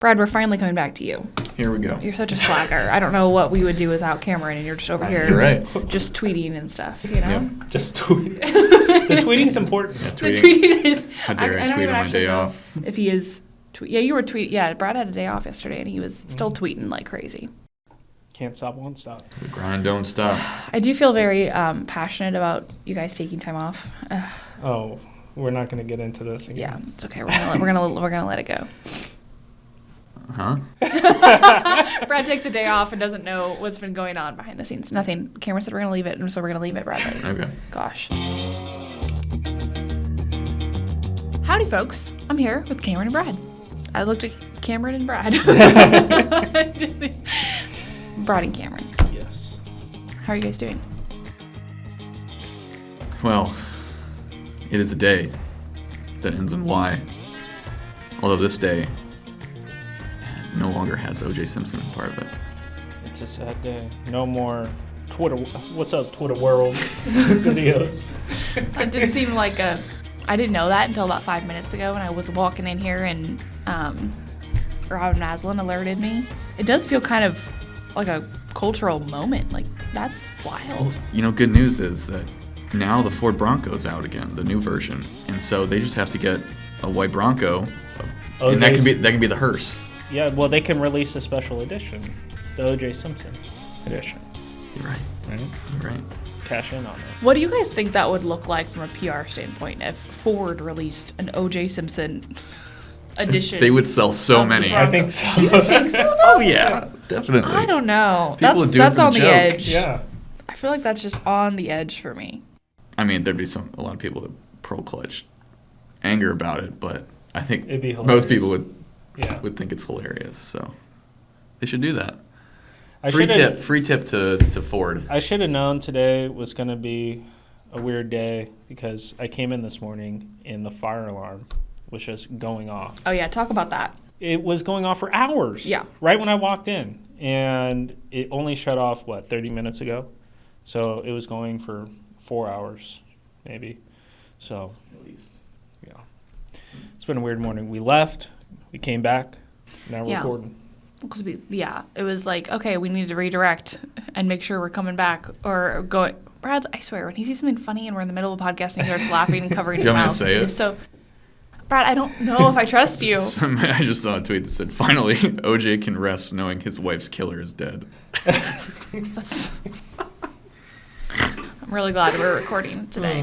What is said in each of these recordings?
Brad, we're finally coming back to you. Here we go. You're such a slacker. I don't know what we would do without Cameron, and you're just over here. You're right. Just tweeting and stuff, you know? Yep. Just tweet. The tweeting's important. Yeah, The tweeting is... How dare I don't tweet even on my actually day know off? if he is... Yeah, you were tweeting. Yeah, Brad had a day off yesterday, and he was still tweeting like crazy. Can't stop, won't stop. The grind don't stop. I do feel very passionate about you guys taking time off. Oh, we're not going to get into this again. Yeah, it's okay. We're gonna let it go. Huh? Brad takes a day off and doesn't know what's been going on behind the scenes. Nothing. Cameron said we're gonna leave it, and so we're gonna leave it, Bradley. Okay. Gosh. Howdy, folks. I'm here with Cameron and Brad. I looked at Cameron and Brad. Brad and Cameron. Yes. How are you guys doing? Well, it is a day that ends in Y. Although this day no longer has O.J. Simpson part of it. It's a sad day. No more Twitter. What's up, Twitter world videos. That did seem like I didn't know that until about 5 minutes ago when I was walking in here and Robin Maslin alerted me. It does feel kind of like a cultural moment. Like, that's wild. You know, good news is that now the Ford Bronco's out again, the new version, and so they just have to get a white Bronco, and that can be the hearse. Yeah, well, they can release a special edition, the O.J. Simpson edition. You're right. Right? You're right. Cash in on this. What do you guys think that would look like from a PR standpoint if Ford released an O.J. Simpson edition? They would sell so many. I think so. Do you think so? Oh yeah, definitely. I don't know. People would do it that's for the on the joke. edge. Yeah. I feel like that's just on the edge for me. I mean, there'd be a lot of people that pro-clutch anger about it, but I think It'd be most hilarious. people Yeah. would think it's hilarious. So they should do that. I Free should've- tip to Ford. I should have known today was going to be a weird day because I came in this morning and the fire alarm was just going off. Oh, yeah. Talk about that. It was going off for hours. Yeah. Right when I walked in. And it only shut off, 30 minutes ago? So it was going for 4 hours, maybe. So, yeah. It's been a weird morning. We left. We came back. Now we're Yeah. recording. Because it was like, okay, we need to redirect and make sure we're coming back or going. Brad, I swear, when he sees something funny and we're in the middle of a podcast and he starts laughing and covering his You want me to mouth. say it? So, Brad, I don't know if I trust you. I just saw a tweet that said, "Finally, OJ can rest knowing his wife's killer is dead." That's. I'm really glad we're recording today.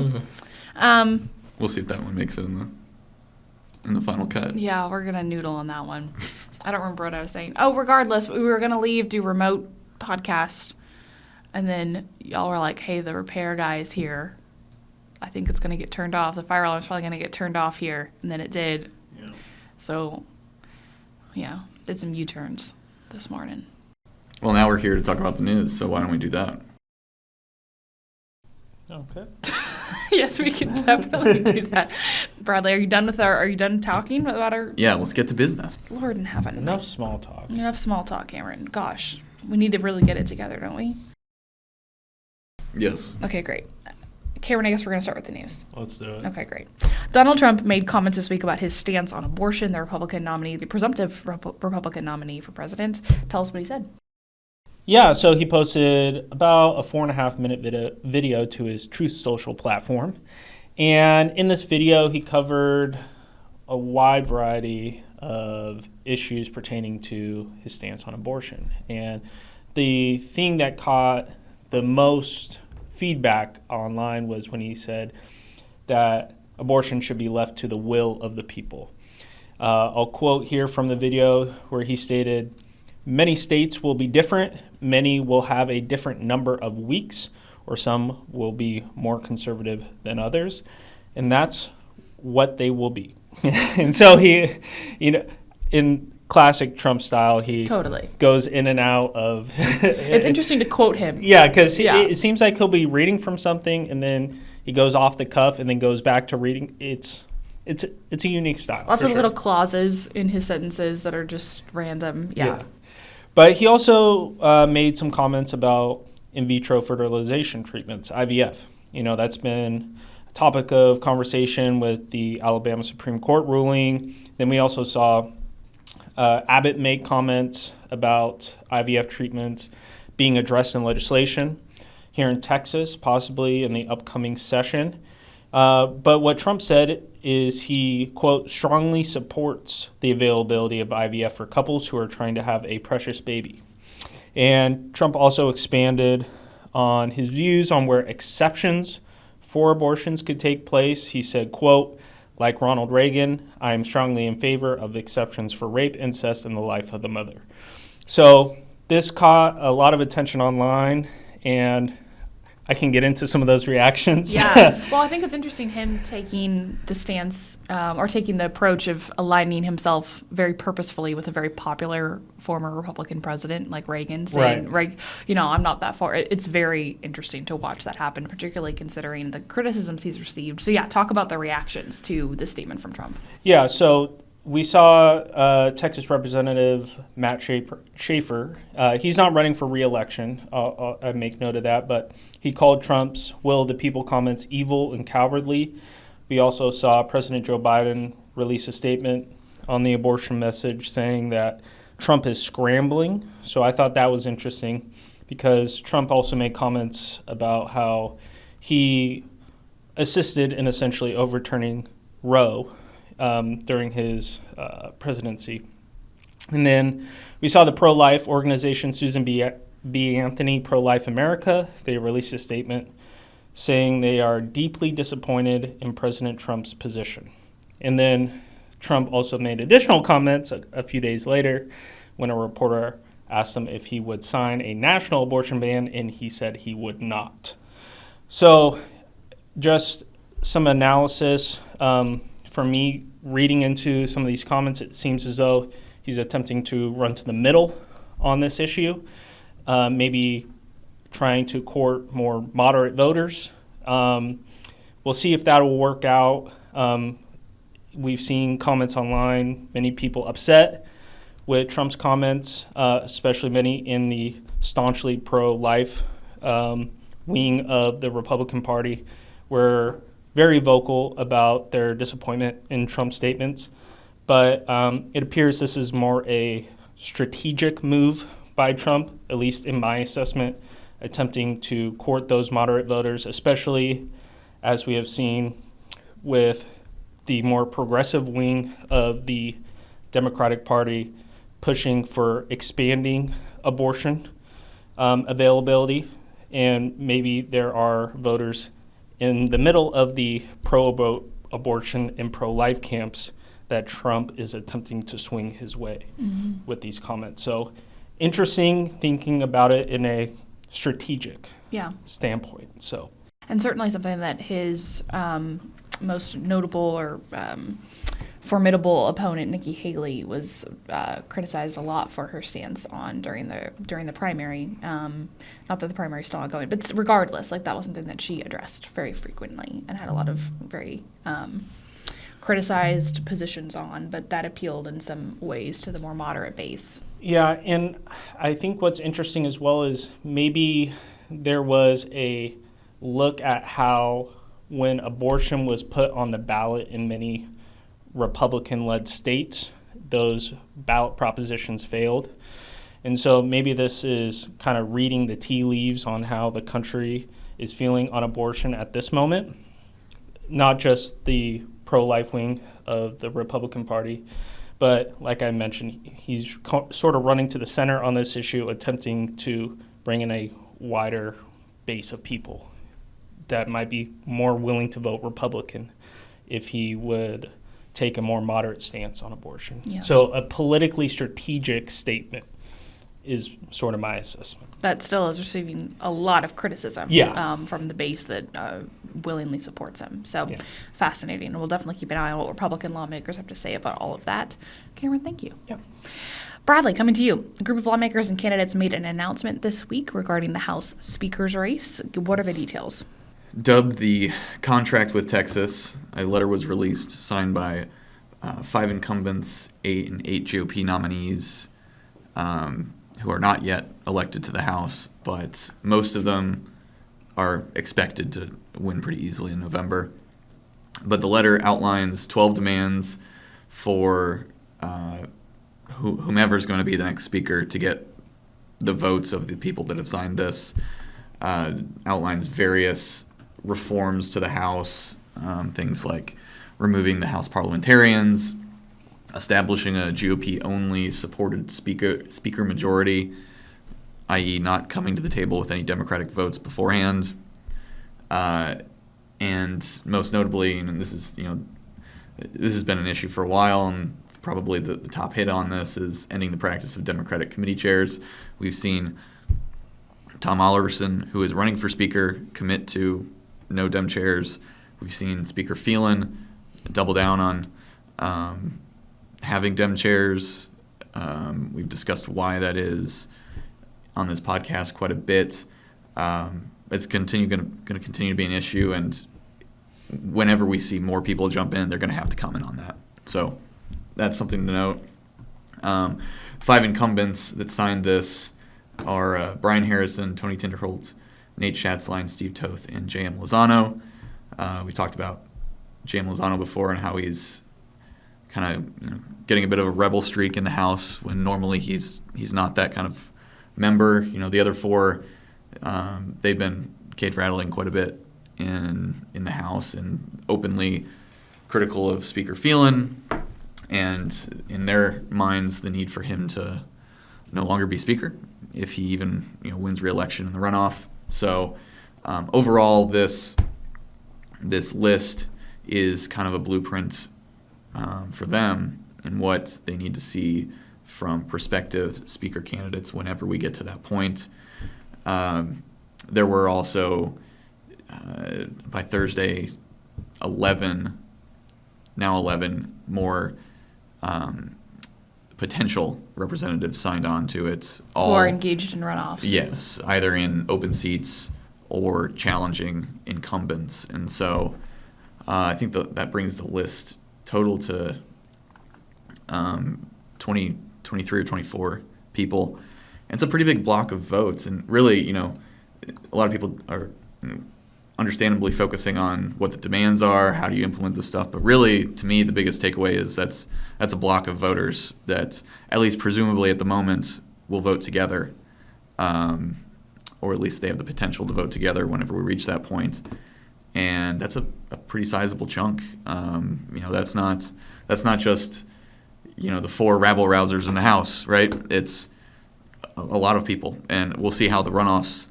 We'll see if that one makes it in the final cut. Yeah, we're gonna noodle on that one. I don't remember what I was saying. Oh, regardless, we were gonna do remote podcast, and then y'all were like, "Hey, the repair guy is here. I think it's gonna get turned off. The fire alarm's probably gonna get turned off here," and then it did. Yeah. So, yeah, did some U-turns this morning. Well, now we're here to talk about the news, so why don't we do that? Okay. Yes, we can definitely do that. Bradley, are you done talking about our? Yeah, let's get to business. Lord in heaven. Enough small talk. Enough small talk, Cameron. Gosh, we need to really get it together, don't we? Yes. Okay, great. Cameron, I guess we're going to start with the news. Let's do it. Okay, great. Donald Trump made comments this week about his stance on abortion, the presumptive Republican nominee for president. Tell us what he said. Yeah, so he posted about a 4.5-minute video to his Truth Social platform. And in this video, he covered a wide variety of issues pertaining to his stance on abortion. And the thing that caught the most feedback online was when he said that abortion should be left to the will of the people. I'll quote here from the video where he stated, "Many states will be different. Many will have a different number of weeks, or some will be more conservative than others. And that's what they will be." And so he, in classic Trump style, he Totally goes in and out of. It's interesting to quote him. Yeah, because it seems like he'll be reading from something and then he goes off the cuff and then goes back to reading. It's a unique style. Lots of for little sure. clauses in his sentences that are just random. Yeah. But he also made some comments about in vitro fertilization treatments, IVF. That's been a topic of conversation with the Alabama Supreme Court ruling. Then we also saw Abbott made comments about IVF treatments being addressed in legislation here in Texas, possibly in the upcoming session. But what Trump said is he, quote, strongly supports the availability of IVF for couples who are trying to have a precious baby. And Trump also expanded on his views on where exceptions for abortions could take place. He said, quote, like Ronald Reagan, I am strongly in favor of exceptions for rape, incest, and the life of the mother. So this caught a lot of attention online, and I can get into some of those reactions. Yeah. Well, I think it's interesting him taking the stance or taking the approach of aligning himself very purposefully with a very popular former Republican president like Reagan, saying, right, I'm not that far. It's very interesting to watch that happen, particularly considering the criticisms he's received. So, yeah, talk about the reactions to this statement from Trump. Yeah, so we saw Texas Representative Matt Schaefer. He's not running for re-election. I make note of that. But he called Trump's will of the people comments evil and cowardly. We also saw President Joe Biden release a statement on the abortion message saying that Trump is scrambling. So I thought that was interesting because Trump also made comments about how he assisted in essentially overturning Roe during his presidency. And then we saw the pro-life organization Susan B. Anthony, Pro-Life America. They released a statement saying they are deeply disappointed in President Trump's position. And then Trump also made additional comments a few days later when a reporter asked him if he would sign a national abortion ban, and he said he would not. So just some analysis. For me, reading into some of these comments, it seems as though he's attempting to run to the middle on this issue, maybe trying to court more moderate voters. We'll see if that will work out. We've seen comments online, many people upset with Trump's comments, especially many in the staunchly pro-life wing of the Republican Party, where very vocal about their disappointment in Trump's statements. But it appears this is more a strategic move by Trump, at least in my assessment, attempting to court those moderate voters, especially as we have seen with the more progressive wing of the Democratic Party pushing for expanding abortion availability. And maybe there are voters in the middle of the pro-abortion and pro-life camps that Trump is attempting to swing his way with these comments. So interesting thinking about it in a strategic standpoint. So, and certainly something that his most notable or formidable opponent, Nikki Haley, was criticized a lot for her stance on during the primary. Not that the primary is still ongoing, but regardless, that was something that she addressed very frequently and had a lot of very criticized positions on, but that appealed in some ways to the more moderate base. Yeah, and I think what's interesting as well is maybe there was a look at how when abortion was put on the ballot in many Republican-led states, those ballot propositions failed. And so maybe this is kind of reading the tea leaves on how the country is feeling on abortion at this moment, not just the pro-life wing of the Republican Party, but like I mentioned, he's sort of running to the center on this issue, attempting to bring in a wider base of people that might be more willing to vote Republican if he would take a more moderate stance on abortion. Yeah. So a politically strategic statement is sort of my assessment. That still is receiving a lot of criticism from the base that willingly supports him. So fascinating. And we'll definitely keep an eye on what Republican lawmakers have to say about all of that. Cameron, thank you. Yeah. Bradley, coming to you. A group of lawmakers and candidates made an announcement this week regarding the House Speaker's race. What are the details? Dubbed the contract with Texas, a letter was released signed by 5 incumbents, 8 GOP nominees who are not yet elected to the House, but most of them are expected to win pretty easily in November. But the letter outlines 12 demands for whomever is going to be the next speaker to get the votes of the people that have signed this. Outlines various reforms to the House, things like removing the House parliamentarians, establishing a GOP-only supported speaker majority, i.e. not coming to the table with any Democratic votes beforehand. And most notably, and this has been an issue for a while, and probably the top hit on this is ending the practice of Democratic committee chairs. We've seen Tom Oliverson, who is running for Speaker, commit to no Dem chairs. We've seen Speaker Phelan double down on having Dem chairs. We've discussed why that is on this podcast quite a bit. It's going to continue to be an issue, and whenever we see more people jump in, they're going to have to comment on that. So that's something to note. 5 incumbents that signed this are Brian Harrison, Tony Tinderholt, Nate Schatzline, Steve Toth, and J.M. Lozano. We talked about J.M. Lozano before and how he's kind of getting a bit of a rebel streak in the House when normally he's not that kind of member. The other 4, they've been cage rattling quite a bit in the House and openly critical of Speaker Phelan, and in their minds the need for him to no longer be Speaker if he even wins re-election in the runoff. So overall, this list is kind of a blueprint for them and what they need to see from prospective Speaker candidates whenever we get to that point. There were also, by Thursday, 11 more potential representatives signed on to it. All, who are engaged in runoffs. Yes, either in open seats or challenging incumbents. And so I think that brings the list total to 23 or 24 people. And it's a pretty big block of votes. And really, a lot of people are understandably focusing on what the demands are, how do you implement this stuff. But really, to me, the biggest takeaway is that's a block of voters that, at least presumably at the moment, will vote together. Or at least they have the potential to vote together whenever we reach that point. And that's a pretty sizable chunk. That's not just, the 4 rabble-rousers in the House, right? It's a lot of people. And we'll see how the runoffs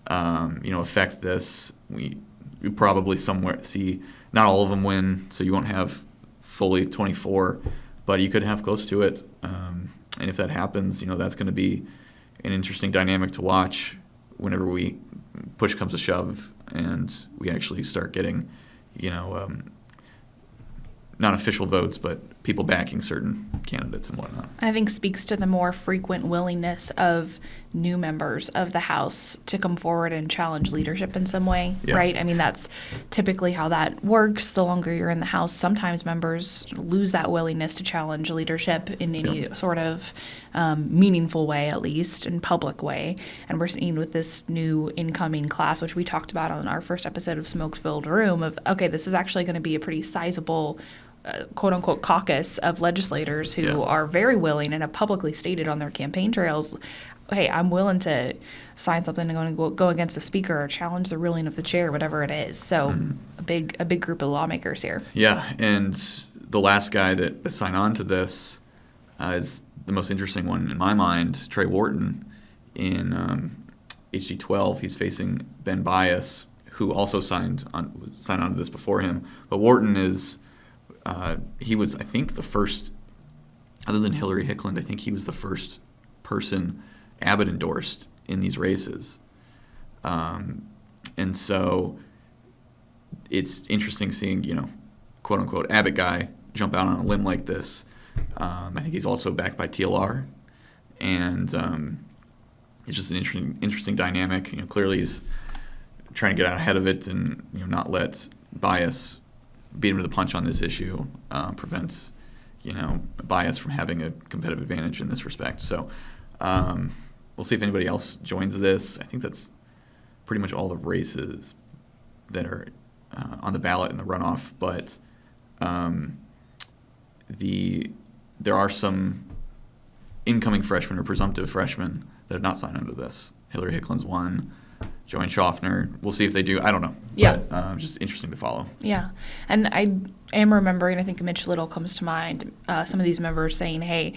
affect this. We probably somewhere see not all of them win, so you won't have fully 24, but you could have close to it. And if that happens, that's going to be an interesting dynamic to watch whenever push comes to shove and we actually start getting, not official votes, but people backing certain candidates and whatnot. I think speaks to the more frequent willingness of new members of the House to come forward and challenge leadership in some way, right? I mean, that's typically how that works. The longer you're in the House, sometimes members lose that willingness to challenge leadership in any sort of meaningful way, at least, in public way. And we're seeing with this new incoming class, which we talked about on our first episode of Smoke-Filled Room, of, okay, this is actually going to be a pretty sizable quote-unquote caucus of legislators who are very willing and have publicly stated on their campaign trails, hey, I'm willing to sign something and go against the speaker or challenge the ruling of the chair, whatever it is. So a big group of lawmakers here. Yeah, and the last guy that signed on to this is the most interesting one in my mind, Trey Wharton. In HD 12, he's facing Ben Bias, who also signed on to this before him. But Wharton is... he was, I think, the first, other than Hillary Hicklund, I think he was the first person Abbott endorsed in these races. And so it's interesting seeing, quote-unquote Abbott guy jump out on a limb like this. I think he's also backed by TLR. And it's just an interesting dynamic. Clearly he's trying to get out ahead of it and, not let bias beat him to the punch on this issue, prevent, bias from having a competitive advantage in this respect. So we'll see if anybody else joins this. I think that's pretty much all the races that are on the ballot in the runoff. But there are some incoming freshmen or presumptive freshmen that have not signed on to this. Hillary Hicklin's one. Joanne Schaffner. We'll see if they do. I don't know. Yeah. But, just interesting to follow. Yeah. And I am remembering, I think Mitch Little comes to mind, some of these members saying, hey,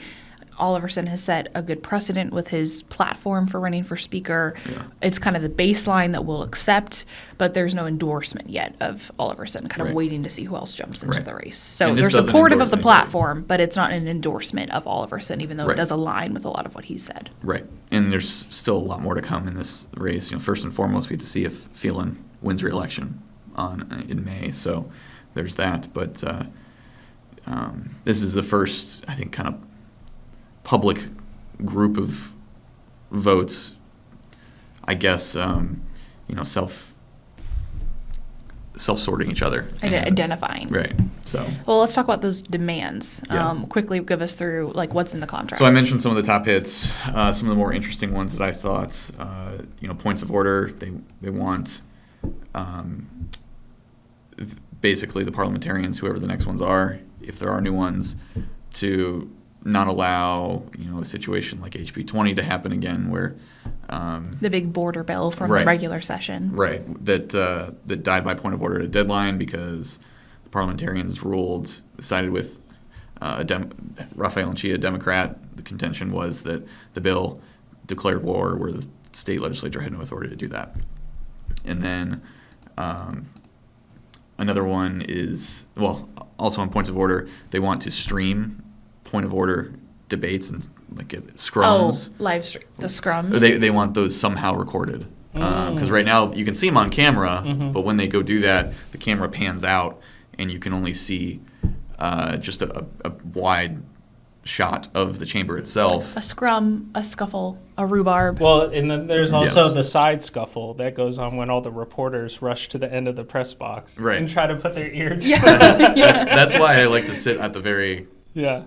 Oliverson has set a good precedent with his platform for running for speaker. Yeah. It's kind of the baseline that we'll accept, but there's no endorsement yet of Oliverson, kind of Right. waiting to see who else jumps into Right. the race. So And this they're doesn't supportive of endorse the anybody. platform, but it's not an endorsement of Oliverson, even though it Right. does align with a lot of what he said. Right. And there's still a lot more to come in this race. First and foremost, we have to see if Phelan wins re-election in May. So there's that. But this is the first, I think, kind of public group of votes, I guess, self-sorting each other. Identifying. Right. So. Well, let's talk about those demands. Yeah. Quickly give us through, what's in the contract. So I mentioned some of the top hits. Some of the more interesting ones that I thought, points of order. They want basically the parliamentarians, whoever the next ones are, if there are new ones, to not allow a situation like HB 20 to happen again, where the big border bill from Right. the regular session. right that died by point of order at a deadline because the parliamentarians sided with Rafael Anchia, a Democrat. The contention was that the bill declared war where the state legislature had no authority to do that. And then another one is, also on points of order, they want to stream point of order debates and scrums. Live stream. The scrums. They want those somehow recorded. Because right now you can see them on camera, but when they go do that, the camera pans out and you can only see just a wide shot of the chamber itself. A scrum, a scuffle, a rhubarb. Well, and then there's also Yes. the side scuffle that goes on when all the reporters rush to the end of the press box Right. and try to put their ear to That's why I like to sit at the very Yeah.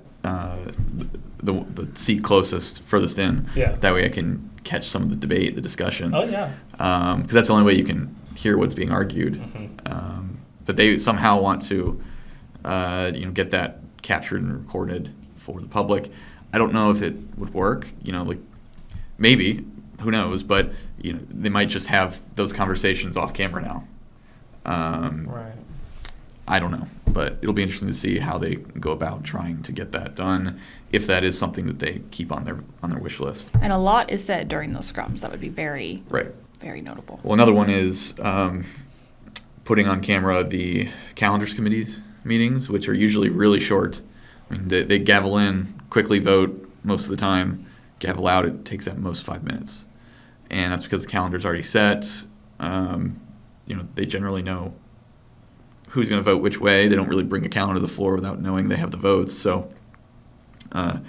the seat closest, furthest in. Yeah. That way I can catch some of the debate, the discussion. Oh, yeah. Because that's the only way you can hear what's being argued. Mm-hmm. But they somehow want to, get that captured and recorded for the public. I don't know if it would work. Maybe, who knows? But they might just have those conversations off camera now. Right. I don't know, but it'll be interesting to see how they go about trying to get that done, if that is something that they keep on their wish list. And a lot is said during those scrums. That would be very, Right. very notable. Well, another one is putting on camera the calendars committees meetings, which are usually really short. I mean, they gavel in, quickly vote most of the time. Gavel out, it takes at most 5 minutes. And that's because the calendar's already set. They generally know who's going to vote which way. They don't really bring a calendar to the floor without knowing they have the votes. So I'm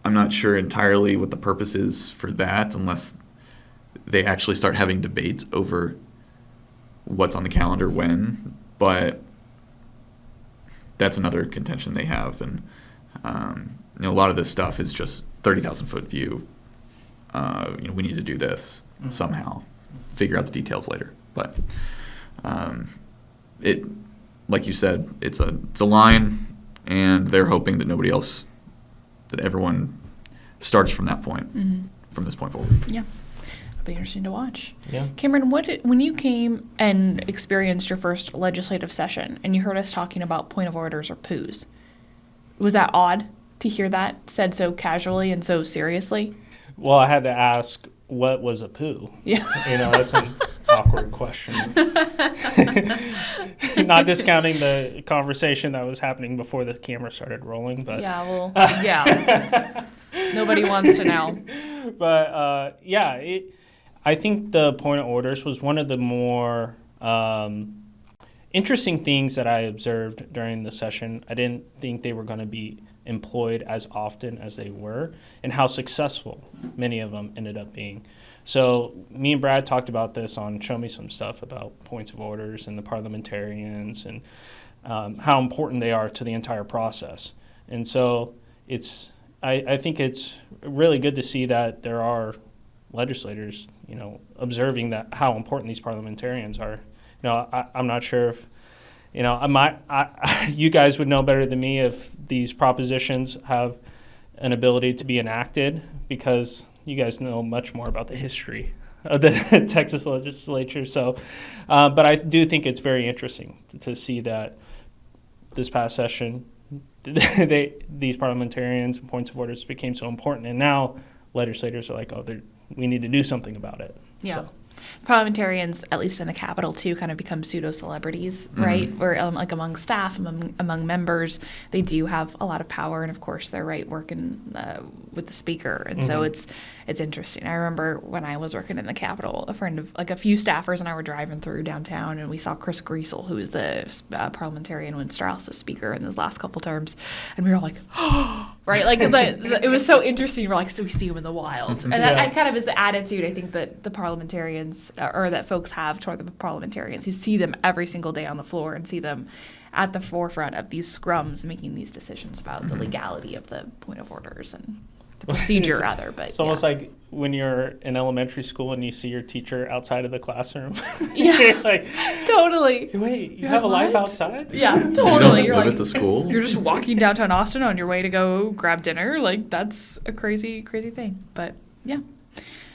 not sure entirely what the purpose is for that, unless they actually start having debate over what's on the calendar when. But that's another contention they have. And a lot of this stuff is just 30,000 foot view. We need to do this somehow. Figure out the details later. But it, like you said, it's a line, and they're hoping that everyone starts from that point, from this point forward. Yeah. It'll be interesting to watch. Yeah. Cameron, when you came and experienced your first legislative session and you heard us talking about point of orders or poos, was that odd to hear that said so casually and so seriously? Well, I had to ask, what was a poo? Yeah. That's an awkward question. Not discounting the conversation that was happening before the camera started rolling, but Yeah, well, yeah. Nobody wants to know. But I think the point of orders was one of the more interesting things that I observed during the session. I didn't think they were going to be employed as often as they were, and how successful many of them ended up being. So me and Brad talked about this on Show Me Some Stuff about points of orders and the parliamentarians and how important they are to the entire process. And so I think it's really good to see that there are legislators, observing that how important these parliamentarians are. I'm not sure if, you guys would know better than me if these propositions have, an ability to be enacted, because you guys know much more about the history of the Texas legislature. So, but I do think it's very interesting to see that this past session, these parliamentarians and points of orders became so important, and now legislators are like, oh, we need to do something about it. Yeah. So. Parliamentarians, at least in the Capitol, too, kind of become pseudo-celebrities, right? Or like among staff, among members, they do have a lot of power, and of course they're working with the speaker, and so it's interesting. I remember when I was working in the Capitol, a few staffers and I were driving through downtown, and we saw Chris Griesel, who was the parliamentarian when Strauss was speaker in his last couple terms, and we were all like, oh, right? Like it was so interesting. We're like, so we see him in the wild, and that kind of is the attitude I think that the parliamentarians or that folks have toward the parliamentarians who see them every single day on the floor and see them at the forefront of these scrums making these decisions about the legality of the point of orders and the procedure, rather. But it's almost like when you're in elementary school and you see your teacher outside of the classroom. Yeah, like, totally. Wait, you have a life outside? Yeah, totally. You You're live like, at the school? You're just walking downtown Austin on your way to go grab dinner. Like, that's a crazy, crazy thing. But yeah.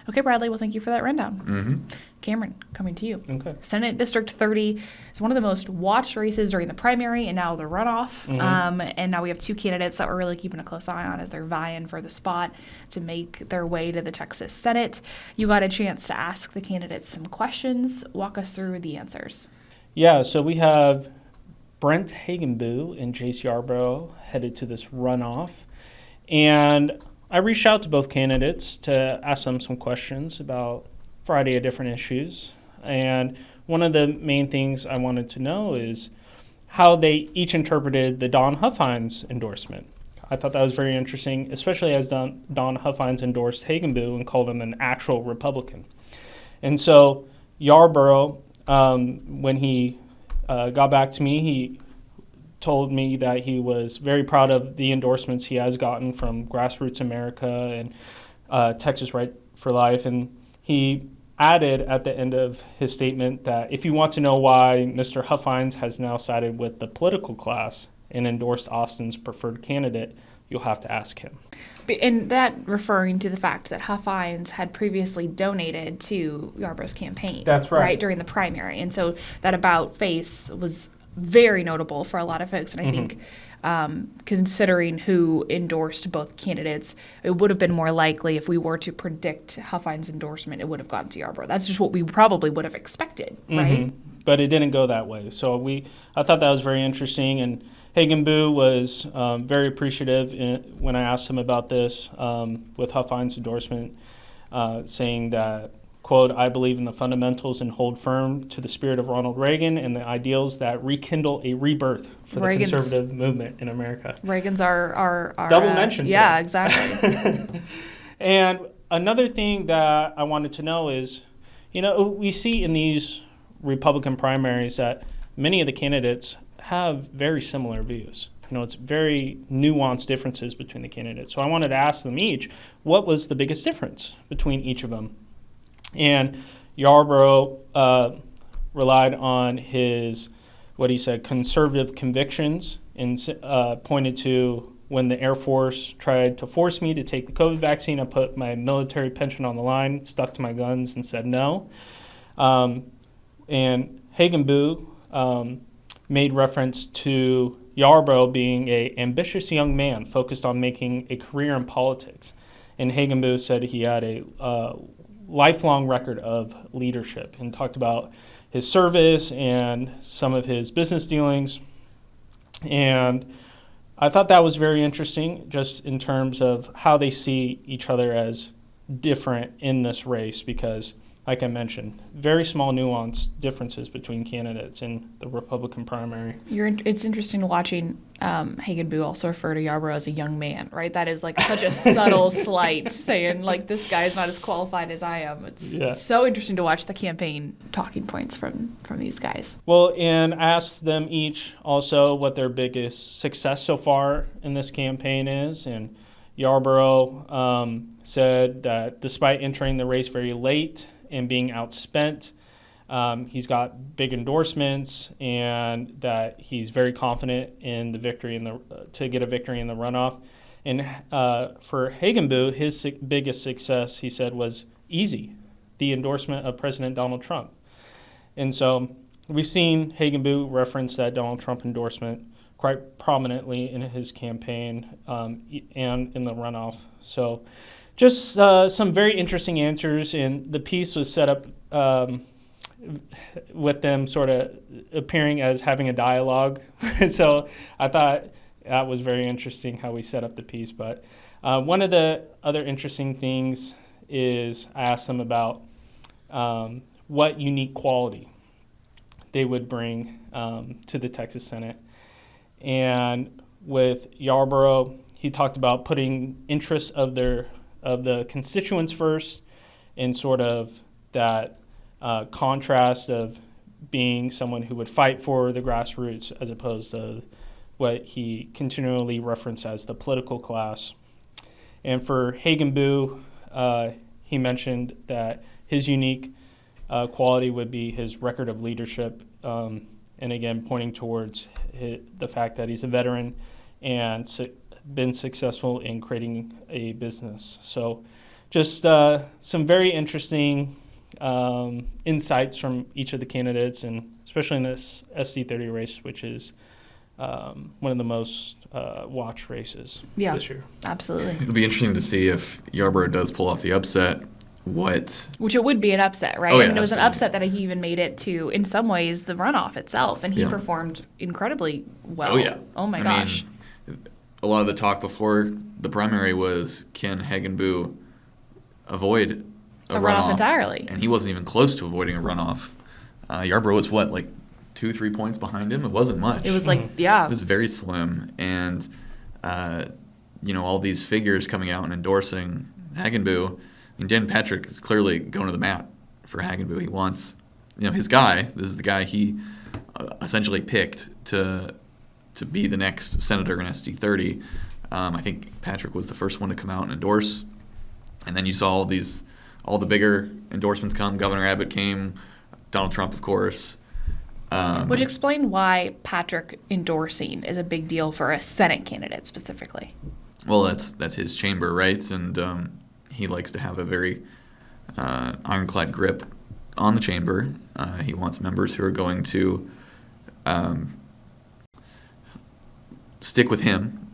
Okay, Bradley. Well, thank you for that rundown. Cameron, coming to you. Okay. Senate District 30 is one of the most watched races during the primary and now the runoff. And now we have two candidates that we're really keeping a close eye on as they're vying for the spot to make their way to the Texas Senate. You got a chance to ask the candidates some questions. Walk us through the answers. Yeah, so we have Brent Hagenbu and Jace Yarbrough headed to this runoff. And I reached out to both candidates to ask them some questions about a variety of different issues. And one of the main things I wanted to know is how they each interpreted the Don Huffines endorsement. I thought that was very interesting, especially as Don Huffines endorsed Hagenbu and called him an actual Republican. And so Yarbrough, when he got back to me, he told me that he was very proud of the endorsements he has gotten from Grassroots America and Texas Right for Life. And he added at the end of his statement that if you want to know why Mr. Huffines has now sided with the political class and endorsed Austin's preferred candidate, you'll have to ask him. And that referring to the fact that Huffines had previously donated to Yarbrough's campaign. That's right. During the primary. And so that about face was very notable for a lot of folks. And I think considering who endorsed both candidates, it would have been more likely if we were to predict Huffines' endorsement, it would have gone to Yarbrough. That's just what we probably would have expected, right? But it didn't go that way. So I thought that was very interesting. And Hagenbu was very appreciative when I asked him about this with Huffines' endorsement, saying that, quote, I believe in the fundamentals and hold firm to the spirit of Ronald Reagan and the ideals that rekindle a rebirth for the conservative movement in America. Reagan's our double mention. Yeah, exactly. And another thing that I wanted to know is, we see in these Republican primaries that many of the candidates have very similar views. It's very nuanced differences between the candidates. So I wanted to ask them each, what was the biggest difference between each of them? And Yarbrough relied on his, what he said, conservative convictions, and pointed to when the Air Force tried to force me to take the COVID vaccine, I put my military pension on the line, stuck to my guns, and said no. And Hagenbu made reference to Yarbrough being an ambitious young man focused on making a career in politics. And Hagenbu said he had a lifelong record of leadership and talked about his service and some of his business dealings. And I thought that was very interesting just in terms of how they see each other as different in this race because, like I mentioned, very small nuanced differences between candidates in the Republican primary. It's interesting watching Hagenbu also refer to Yarbrough as a young man, right? That is like such a subtle slight, saying like this guy's not as qualified as I am. It's so interesting to watch the campaign talking points from these guys. Well, and I asked them each also what their biggest success so far in this campaign is, and Yarbrough said that despite entering the race very late and being outspent, he's got big endorsements, and that he's very confident in the victory to get a victory in the runoff. And for Hagenbu, his biggest success, he said, was easy, the endorsement of President Donald Trump. And so we've seen Hagenbu reference that Donald Trump endorsement quite prominently in his campaign and in the runoff. So just some very interesting answers, and the piece was set up with them sort of appearing as having a dialogue. So I thought that was very interesting how we set up the piece. But one of the other interesting things is I asked them about what unique quality they would bring to the Texas Senate. And with Yarborough, he talked about putting interests of the constituents first, and sort of that contrast of being someone who would fight for the grassroots as opposed to what he continually referenced as the political class. And for Hagenbu, he mentioned that his unique quality would be his record of leadership, and again, pointing towards the fact that he's a veteran and been successful in creating a business. So just some very interesting insights from each of the candidates, and especially in this SC30 race, which is one of the most watched races this year. Absolutely. It'll be interesting to see if Yarborough does pull off the upset. Which it would be an upset, right? Oh, yeah, and it was absolutely. an upset that he even made it to, in some ways, the runoff itself, and he performed incredibly well. Oh, yeah. Oh, my I gosh. mean, a lot of the talk before the primary was, can Hagenbu avoid a runoff entirely? And he wasn't even close to avoiding a runoff. Yarborough was, 2-3 points behind him? It wasn't much. It was It was very slim. And, all these figures coming out and endorsing Hagenbu. I mean, Dan Patrick is clearly going to the mat for Hagenbu. He wants, his guy. This is the guy he essentially picked to be the next senator in SD30. I think Patrick was the first one to come out and endorse. And then you saw all the bigger endorsements come. Governor Abbott came, Donald Trump, of course. Which explained why Patrick endorsing is a big deal for a Senate candidate specifically. Well, that's his chamber, right? And he likes to have a very ironclad grip on the chamber. He wants members who are going to stick with him.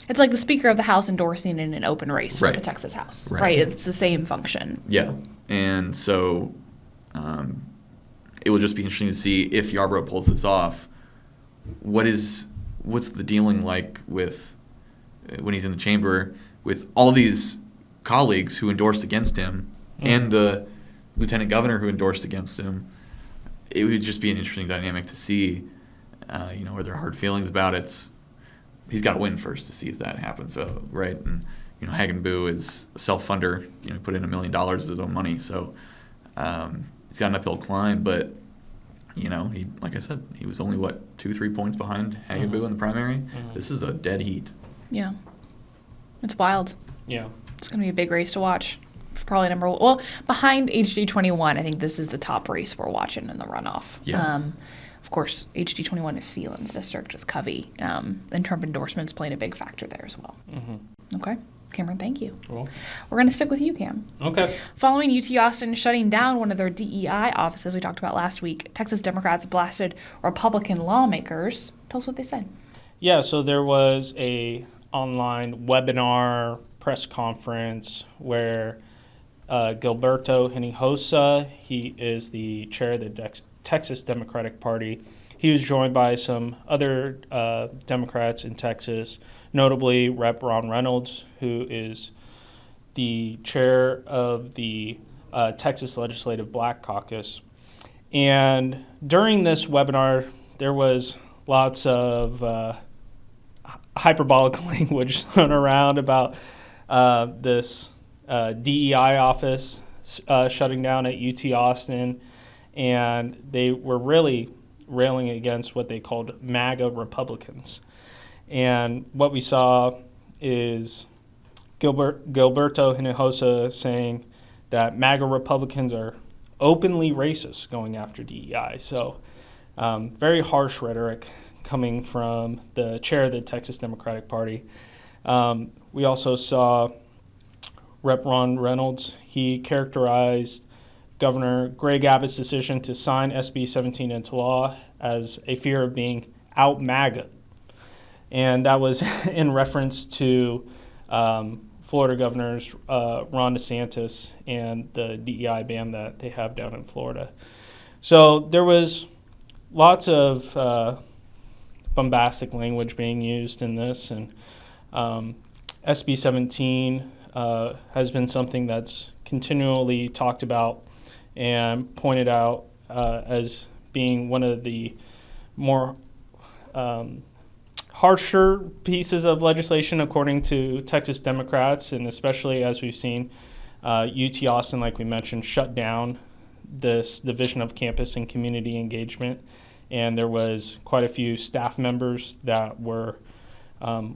It's like the Speaker of the House endorsing in an open race for Right. the Texas House, Right. It's the same function. Yeah, and so it will just be interesting to see if Yarborough pulls this off. What's the dealing like with when he's in the chamber with all these colleagues who endorsed against him and the lieutenant governor who endorsed against him? It would just be an interesting dynamic to see. Are there hard feelings about it? He's got to win first to see if that happens, right? And Hagenbu is a self-funder. Put in $1 million of his own money, so he's got an uphill climb. But he, like I said, he was only 2-3 points behind Hagenbu in the primary. Mm-hmm. This is a dead heat. Yeah, it's wild. Yeah. It's going to be a big race to watch. Probably number one. Well, behind HD21, I think this is the top race we're watching in the runoff. Yeah. Of course, HD21 is feelings district with Covey, and Trump endorsements playing a big factor there as well. Mm-hmm. Okay. Cameron, thank you. Cool. We're going to stick with you, Cam. Okay. Following UT Austin shutting down one of their DEI offices we talked about last week, Texas Democrats blasted Republican lawmakers. Tell us what they said. Yeah, so there was a online webinar press conference where Gilberto Hinojosa, he is the chair of the Texas Democratic Party. He was joined by some other Democrats in Texas, notably Rep. Ron Reynolds, who is the chair of the Texas Legislative Black Caucus. And during this webinar, there was lots of hyperbolic language thrown around about this DEI office shutting down at UT Austin, and they were really railing against what they called MAGA Republicans. And what we saw is Gilberto Hinojosa saying that MAGA Republicans are openly racist going after DEI. So very harsh rhetoric coming from the chair of the Texas Democratic Party. we also saw Rep. Ron Reynolds. He characterized Governor Greg Abbott's decision to sign SB 17 into law as a fear of being out MAGA. And that was in reference to Florida governors Ron DeSantis and the DEI ban that they have down in Florida. So there was lots of bombastic language being used in this, and SB 17 has been something that's continually talked about and pointed out as being one of the more harsher pieces of legislation, according to Texas Democrats, and especially as we've seen UT Austin, like we mentioned, shut down this division of campus and community engagement. And there was quite a few staff members that were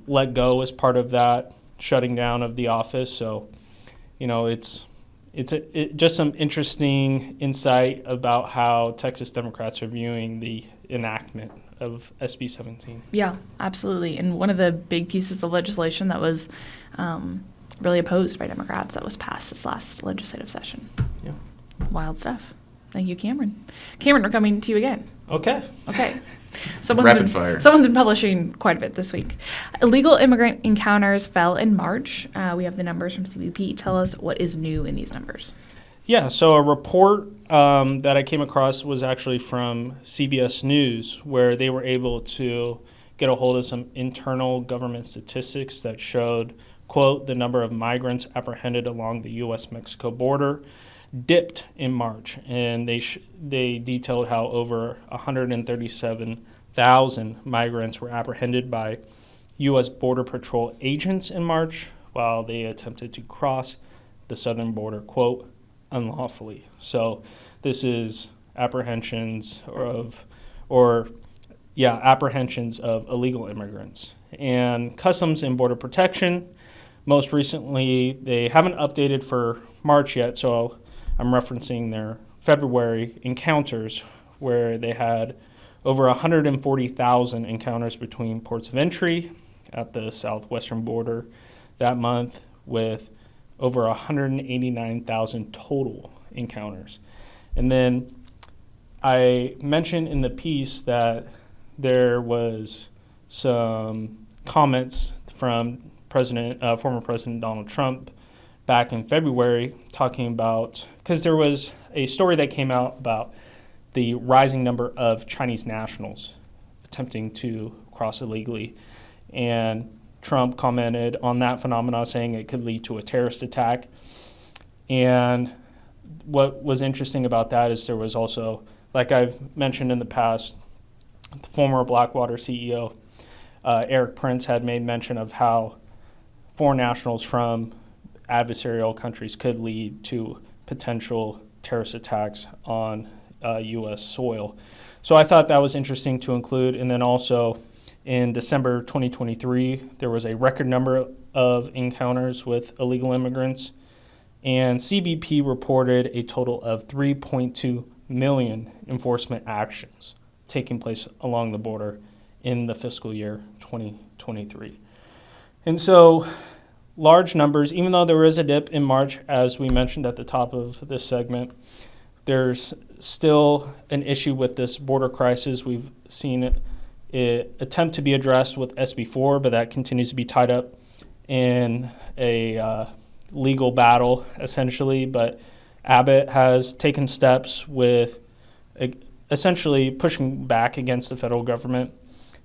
let go as part of that shutting down of the office. So, it's just some interesting insight about how Texas Democrats are viewing the enactment of SB 17. Yeah, absolutely. And one of the big pieces of legislation that was really opposed by Democrats that was passed this last legislative session. Yeah. Wild stuff. Thank you, Cameron. Cameron, we're coming to you again. Okay. Rapid fire. Someone's been publishing quite a bit this week. Illegal immigrant encounters fell in March. We have the numbers from CBP. Tell us what is new in these numbers. Yeah, so a report that I came across was actually from CBS News, where they were able to get a hold of some internal government statistics that showed, quote, the number of migrants apprehended along the U.S.-Mexico border dipped in March, and they detailed how over 137,000 migrants were apprehended by U.S. Border Patrol agents in March while they attempted to cross the southern border, quote, unlawfully. So this is apprehensions of illegal immigrants. And Customs and Border Protection, most recently, they haven't updated for March yet, so I'm referencing their February encounters, where they had over 140,000 encounters between ports of entry at the southwestern border that month, with over 189,000 total encounters. And then I mentioned in the piece that there was some comments from former President Donald Trump back in February talking about, because there was a story that came out about the rising number of Chinese nationals attempting to cross illegally. And Trump commented on that phenomenon, saying it could lead to a terrorist attack. And what was interesting about that is there was also, like I've mentioned in the past, the former Blackwater CEO, Eric Prince, had made mention of how foreign nationals from adversarial countries could lead to potential terrorist attacks on U.S. soil. So I thought that was interesting to include. And then also in December 2023, there was a record number of encounters with illegal immigrants. And CBP reported a total of 3.2 million enforcement actions taking place along the border in the fiscal year 2023. And so large numbers, even though there is a dip in March, as we mentioned at the top of this segment, there's still an issue with this border crisis. We've seen it attempt to be addressed with SB 4, but that continues to be tied up in a legal battle, essentially. But Abbott has taken steps with essentially pushing back against the federal government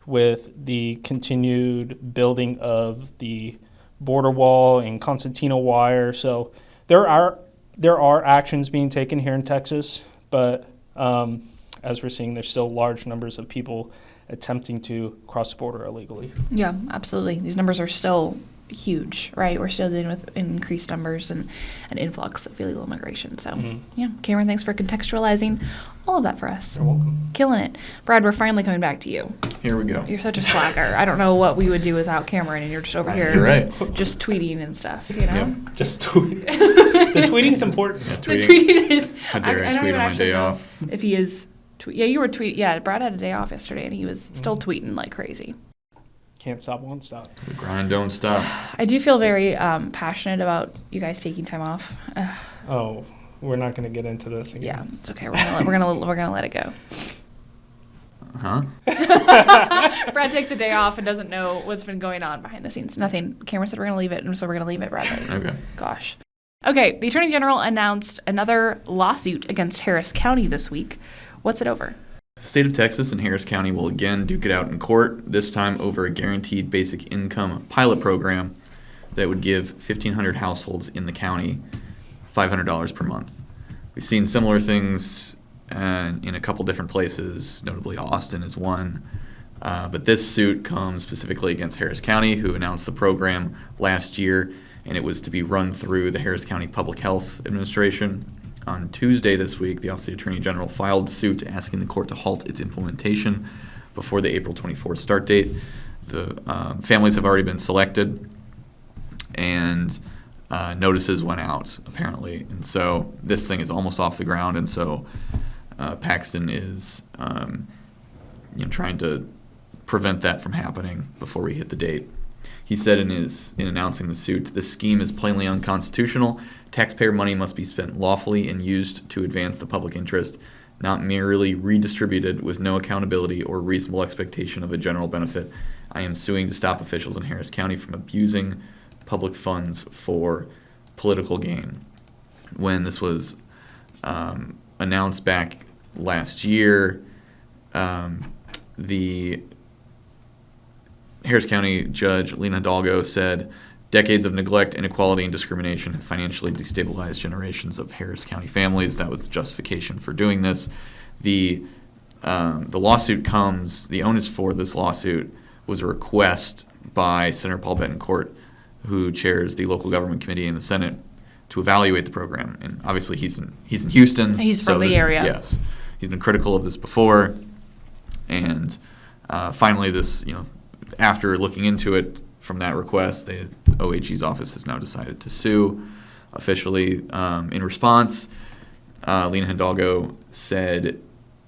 with the continued building of the border wall and concertina wire. So there are actions being taken here in Texas, but as we're seeing, there's still large numbers of people attempting to cross the border illegally. Yeah, absolutely. These numbers are still huge, right? We're still dealing with increased numbers and an influx of illegal immigration. So, yeah, Cameron, thanks for contextualizing all of that for us. You're welcome. Killing it. Brad, we're finally coming back to you. Here we go. You're such a slacker. I don't know what we would do without Cameron, and you're just over here You're right. just tweeting and stuff, you know? Yep. Just tweet. The tweeting's important. Yeah, The tweeting is... How dare I don't tweet even on my actually day know off? if he is... Yeah, you were tweeting. Yeah, Brad had a day off yesterday, and he was still tweeting like crazy. Can't stop, won't stop. The grind don't stop. I do feel very passionate about you guys taking time off. Oh, we're not going to get into this again. Yeah, it's okay. We're gonna let it go. Huh? Brad takes a day off and doesn't know what's been going on behind the scenes. Nothing. Cameron said we're gonna leave it, and so we're gonna leave it, Bradley. Okay. Gosh. Okay, the Attorney General announced another lawsuit against Harris County this week. What's it over? The state of Texas and Harris County will again duke it out in court, this time over a guaranteed basic income pilot program that would give 1,500 households in the county $500 per month. We've seen similar things in a couple different places, notably Austin is one. But this suit comes specifically against Harris County, who announced the program last year, and it was to be run through the Harris County Public Health Administration. On Tuesday this week, the Office of the Attorney General filed suit asking the court to halt its implementation before the April 24th start date. The families have already been selected, and notices went out, apparently. And so this thing is almost off the ground, and so Paxton is trying to prevent that from happening before we hit the date. He said in announcing the suit, "This scheme is plainly unconstitutional. Taxpayer money must be spent lawfully and used to advance the public interest, not merely redistributed with no accountability or reasonable expectation of a general benefit. I am suing to stop officials in Harris County from abusing public funds for political gain." When this was announced back last year, the Harris County Judge Lena Hidalgo said, "Decades of neglect, inequality, and discrimination have financially destabilized generations of Harris County families." That was justification for doing this. The lawsuit comes, the onus for this lawsuit was a request by Senator Paul Betancourt, who chairs the local government committee in the Senate, to evaluate the program. And obviously he's in Houston. He's from the area. Yes. He's been critical of this before. And finally this, after looking into it from that request, the OAG's office has now decided to sue officially. In response, Lena Hidalgo said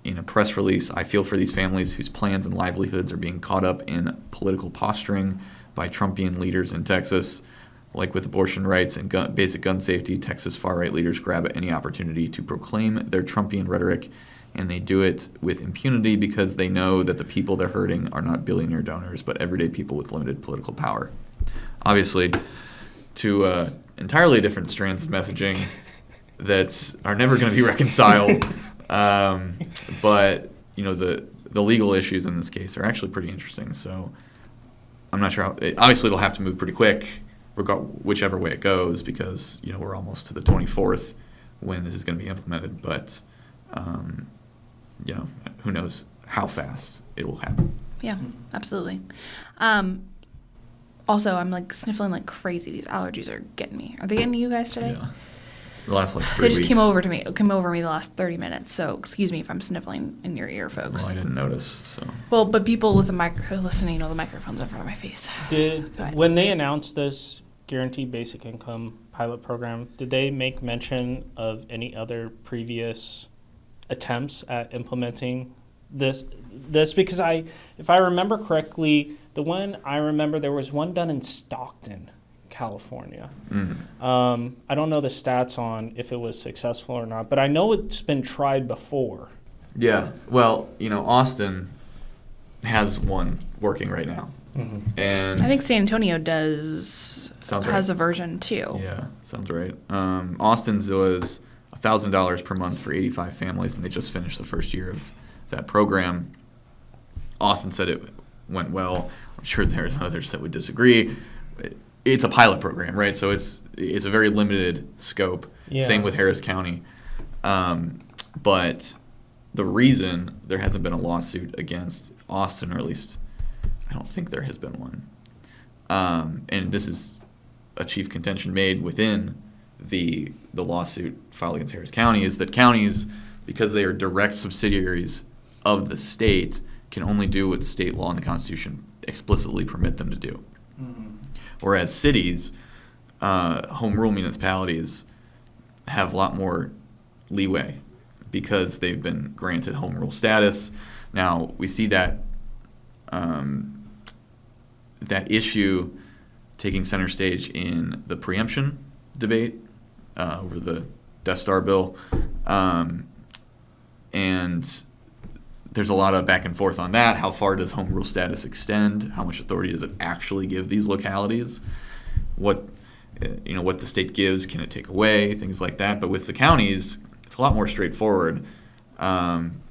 in a press release, "I feel for these families whose plans and livelihoods are being caught up in political posturing by Trumpian leaders in Texas. Like with abortion rights and basic gun safety, Texas far-right leaders grab at any opportunity to proclaim their Trumpian rhetoric, and they do it with impunity because they know that the people they're hurting are not billionaire donors, but everyday people with limited political power." Obviously, two entirely different strands of messaging that are never going to be reconciled. But the legal issues in this case are actually pretty interesting. So I'm not sure obviously it'll have to move pretty quick, whichever way it goes, because we're almost to the 24th when this is going to be implemented. But who knows how fast it will happen. Yeah, absolutely. Also, I'm sniffling like crazy. These allergies are getting me. Are they getting you guys today? Yeah. The last 3 They weeks. just came over me the last 30 minutes. So excuse me if I'm sniffling in your ear, folks. Well, I didn't notice. So. Well, but people with the listening know the microphone's in front of my face. When they announced this guaranteed basic income pilot program, did they make mention of any other previous attempts at implementing this? Because if I remember correctly, the one I remember, there was one done in Stockton, California. Mm-hmm. I don't know the stats on if it was successful or not, but I know it's been tried before. Yeah. Well, Austin has one working right now. Mm-hmm. And I think San Antonio has a version too. Yeah, sounds right. Austin's was $1,000 per month for 85 families, and they just finished the first year of that program. Austin said it went well. I'm sure there's others that would disagree. It's a pilot program, right? So it's a very limited scope. Yeah. Same with Harris County. But the reason there hasn't been a lawsuit against Austin, or at least I don't think there has been one, and this is a chief contention made within the lawsuit filed against Harris County, is that counties, because they are direct subsidiaries of the state, can only do what state law and the Constitution explicitly permit them to do. Mm-hmm. Whereas cities, home rule municipalities, have a lot more leeway because they've been granted home rule status. Now, we see that that issue taking center stage in the preemption debate over the Death Star bill. And there's a lot of back and forth on that. How far does home rule status extend? How much authority does it actually give these localities? What the state gives, can it take away? Things like that. But with the counties, it's a lot more straightforward. And,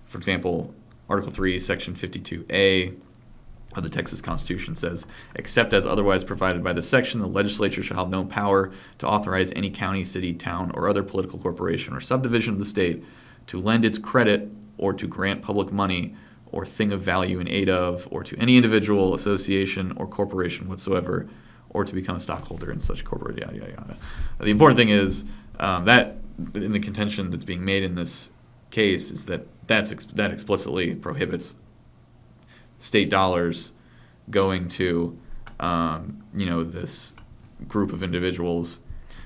for example, Article 3, Section 52A of the Texas Constitution says, except as otherwise provided by this section, the legislature shall have no power to authorize any county, city, town, or other political corporation or subdivision of the state to lend its credit or to grant public money or thing of value in aid of, or to any individual, association, or corporation whatsoever, or to become a stockholder in such corporate, yada, yada, yada. The important thing is that in the contention that's being made in this case is that that explicitly prohibits state dollars going to this group of individuals.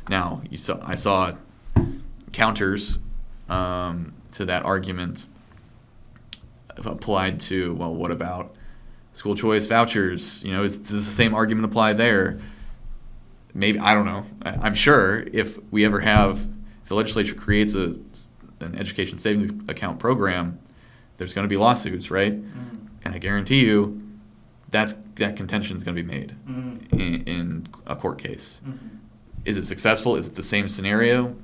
Now, I saw counters to that argument applied to, well, what about school choice vouchers? Does the same argument apply there? Maybe, I don't know. I'm sure if the legislature creates an education savings account program, there's going to be lawsuits, right? Mm-hmm. And I guarantee you that contention is going to be made in a court case. Mm-hmm. Is it successful? Is it the same scenario?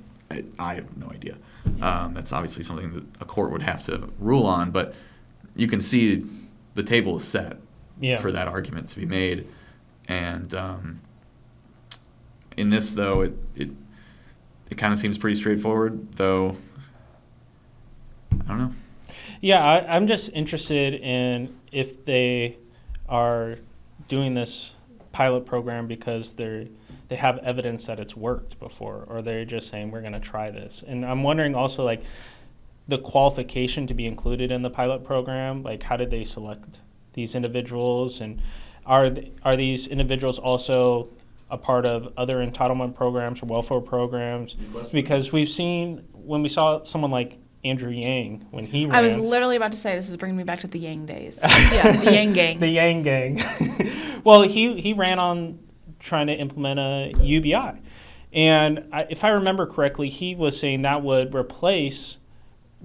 I have no idea. That's obviously something that a court would have to rule on, but you can see the table is set for that argument to be made. And in this, though, it kind of seems pretty straightforward, though I don't know. Yeah, I'm just interested in if they are doing this pilot program because they have evidence that it's worked before, or they're just saying we're going to try this. And I'm wondering also, like, the qualification to be included in the pilot program, like how did they select these individuals, and are these individuals also a part of other entitlement programs or welfare programs? Because we've seen, when we saw someone like Andrew Yang, when he ran. I was literally about to say, this is bringing me back to the Yang days. Yeah, the Yang gang. The Yang gang. Well, he ran on trying to implement a UBI. And if I remember correctly, he was saying that would replace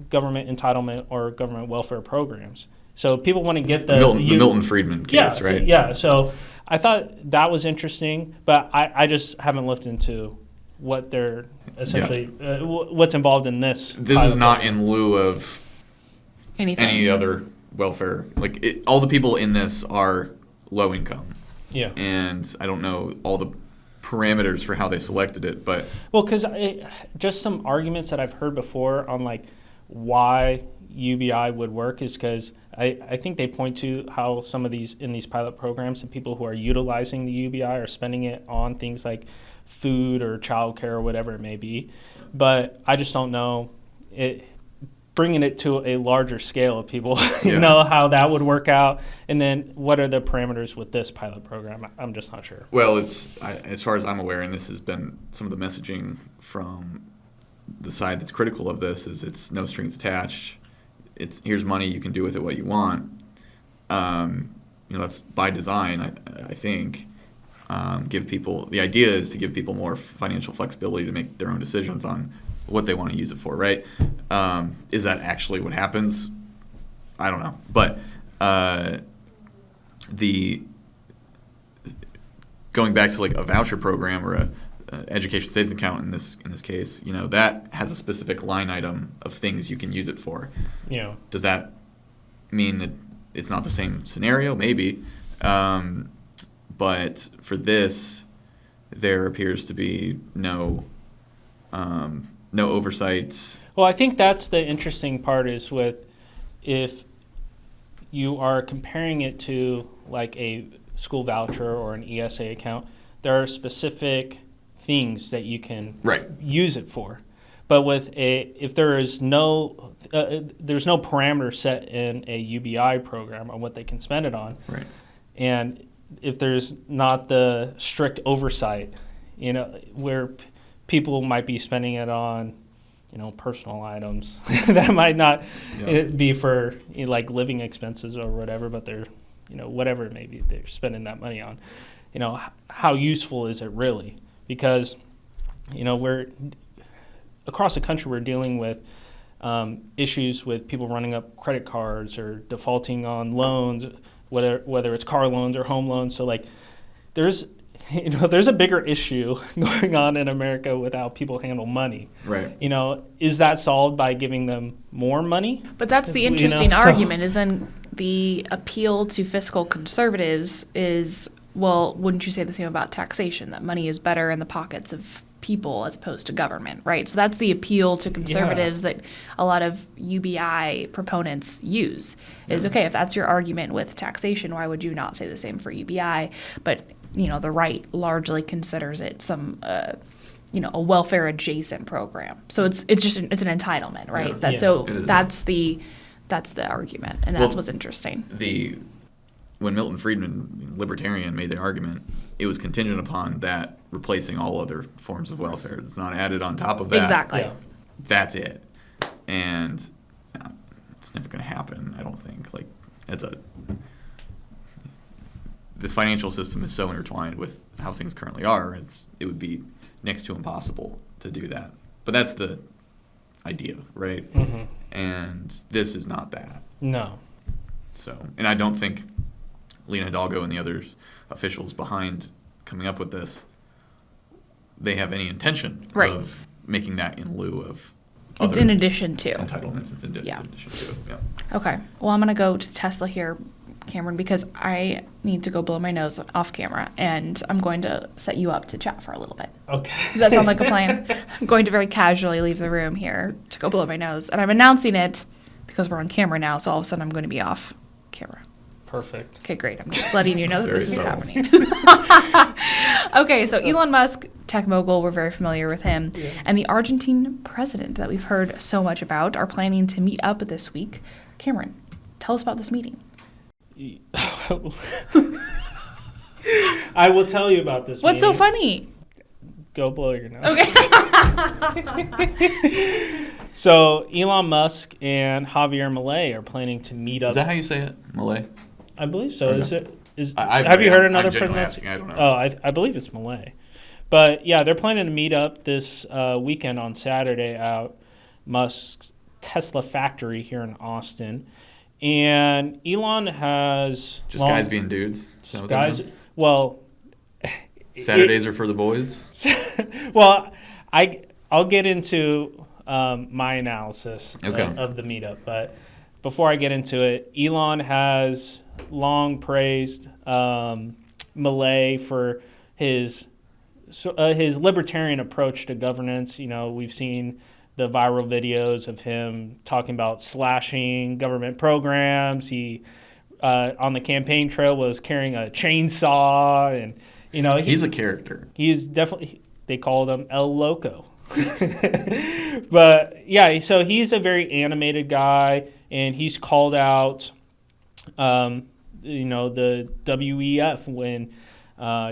government entitlement or government welfare programs. So people want to get the Milton Friedman case, right? Yeah, so I thought that was interesting, but I just haven't looked into what they're essentially, what's involved in this. This is not in lieu of anything. Any other welfare. Like, all the people in this are low income. Yeah. And I don't know all the parameters for how they selected it, but. Well, because just some arguments that I've heard before on, like, why UBI would work is because I think they point to how some of these pilot programs, the people who are utilizing the UBI are spending it on things like food or childcare or whatever it may be. But I just don't know bringing it to a larger scale of people, how that would work out. And then what are the parameters with this pilot program? I'm just not sure. Well, as far as I'm aware, and this has been some of the messaging from the side that's critical of this, is it's no strings attached. It's here's money, you can do with it what you want. That's by design, I think. The idea is to give people more financial flexibility to make their own decisions on what they want to use it for, right? Is that actually what happens? I don't know. But going back to like a voucher program or a education savings account in this case, that has a specific line item of things you can use it for. Yeah. Does that mean that it's not the same scenario? Maybe. But for this, there appears to be no oversight. Well, I think that's the interesting part is if you are comparing it to like a school voucher or an ESA account, there are specific things that you can use it for. But if there is there's no parameter set in a UBI program on what they can spend it on, right? And if there's not the strict oversight, where people might be spending it on, personal items that might not be for like living expenses or whatever, but they're whatever maybe they're spending that money on, how useful is it really? Because, we're across the country, we're dealing with issues with people running up credit cards or defaulting on loans, whether it's car loans or home loans. So like there's a bigger issue going on in America with how people handle money. Right. Is that solved by giving them more money? But that's the interesting argument is then the appeal to fiscal conservatives is, well, wouldn't you say the same about taxation, that money is better in the pockets of people as opposed to government, right? So that's the appeal to conservatives that a lot of UBI proponents use is, okay, if that's your argument with taxation, why would you not say the same for UBI? But, the right largely considers it some, a welfare adjacent program. So it's an entitlement, right? That's the argument, and that's what's interesting. When Milton Friedman, libertarian, made the argument, it was contingent upon that replacing all other forms of welfare. It's not added on top of that. Exactly. Yeah. That's it. And it's never going to happen, I don't think. The financial system is so intertwined with how things currently are, it would be next to impossible to do that. But that's the idea, right? Mm-hmm. And this is not that. No. So, and I don't think Lena Hidalgo and the other officials behind coming up with this, they have any intention of making that in lieu of It's in addition to. entitlements. It's in addition to. Yeah. Okay. Well, I'm going to go to Tesla here, Cameron, because I need to go blow my nose off camera, and I'm going to set you up to chat for a little bit. Okay. Does that sound like a plan? I'm going to very casually leave the room here to go blow my nose, and I'm announcing it because we're on camera now, so all of a sudden I'm going to be off camera. Perfect. Okay, great. I'm just letting you know that this is Very happening. Okay, so Elon Musk, tech mogul, we're very familiar with him, and the Argentine president that we've heard so much about are planning to meet up this week. Cameron, tell us about this meeting. I will tell you about this What's meeting. so funny? Go blow your nose. Okay. So Elon Musk and Javier Milei are planning to meet up. Is that how you say it? Milei? I believe so. Okay. Is it? Have you heard another person? I don't know. Oh, I believe it's Milei. But yeah, they're planning to meet up this weekend on Saturday at Musk's Tesla factory here in Austin. And Elon has Just guys being dudes. Well, Saturdays are for the boys. Well, I'll get into my analysis Okay. of the meetup, but before I get into it, Elon has long praised Milei for his libertarian approach to governance. We've seen the viral videos of him talking about slashing government programs. He on the campaign trail was carrying a chainsaw, and He's a character. He's definitely, they called him El Loco. But yeah, so he's a very animated guy, and he's called out, the WEF when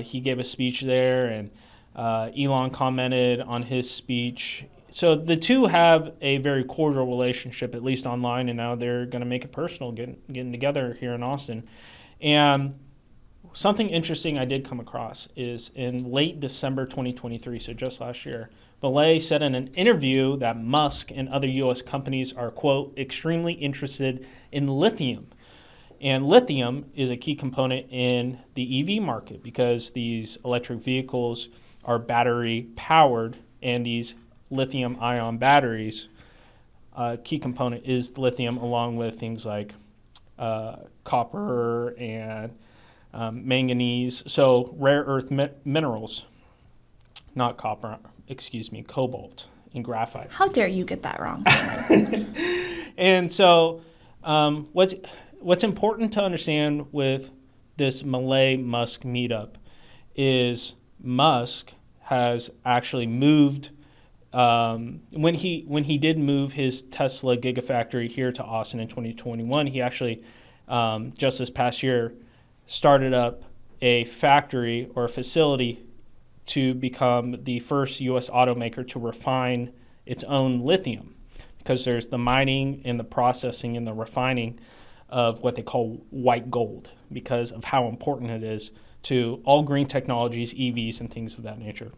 he gave a speech there, and Elon commented on his speech. So the two have a very cordial relationship, at least online, and now they're going to make it personal, getting together here in Austin. And something interesting I did come across is in late December 2023, so just last year, Milei said in an interview that Musk and other U.S. companies are, quote, extremely interested in lithium. And lithium is a key component in the EV market because these electric vehicles are battery powered, and these lithium-ion batteries, key component is lithium, along with things like copper and manganese, so rare earth minerals, not copper, cobalt and graphite. How dare you get that wrong? And so what's important to understand with this Milei-Musk meetup is Musk has actually moved, when he did move his Tesla Gigafactory here to Austin in 2021, he actually, just this past year, started up a factory or a facility to become the first U.S. automaker to refine its own lithium, because there's the mining and the processing and the refining of what they call white gold, because of how important it is to all green technologies, EVs, and things of that nature,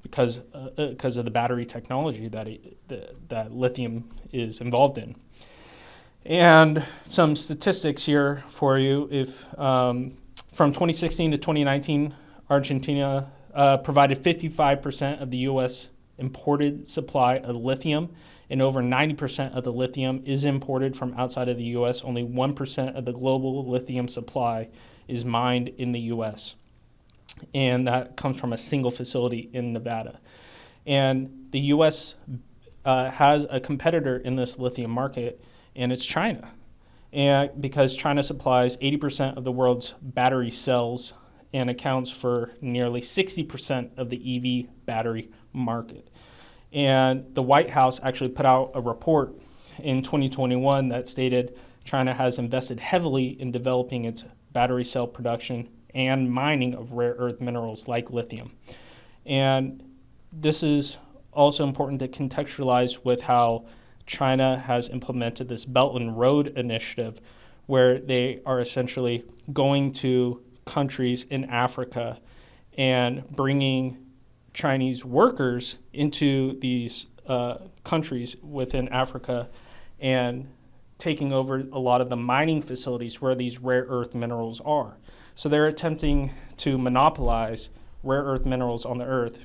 because of the battery technology that lithium is involved in. And some statistics here for you. If from 2016 to 2019, Argentina provided 55% of the U.S. imported supply of lithium, and over 90% of the lithium is imported from outside of the U.S. Only 1% of the global lithium supply is mined in the U.S., and that comes from a single facility in Nevada. And the U.S. has a competitor in this lithium market, and it's China. And because China supplies 80% of the world's battery cells and accounts for nearly 60% of the EV battery market. And the White House actually put out a report in 2021 that stated China has invested heavily in developing its battery cell production and mining of rare earth minerals like lithium. And this is also important to contextualize with how China has implemented this Belt and Road Initiative, where they are essentially going to countries in Africa and bringing Chinese workers into these countries within Africa and taking over a lot of the mining facilities where these rare earth minerals are. So they're attempting to monopolize rare earth minerals on the earth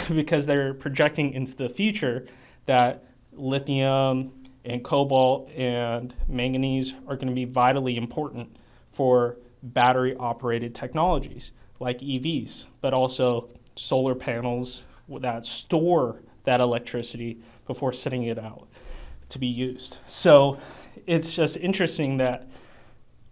because they're projecting into the future that lithium and cobalt and manganese are going to be vitally important for battery-operated technologies like EVs, but also solar panels that store that electricity before sending it out to be used. So it's just interesting that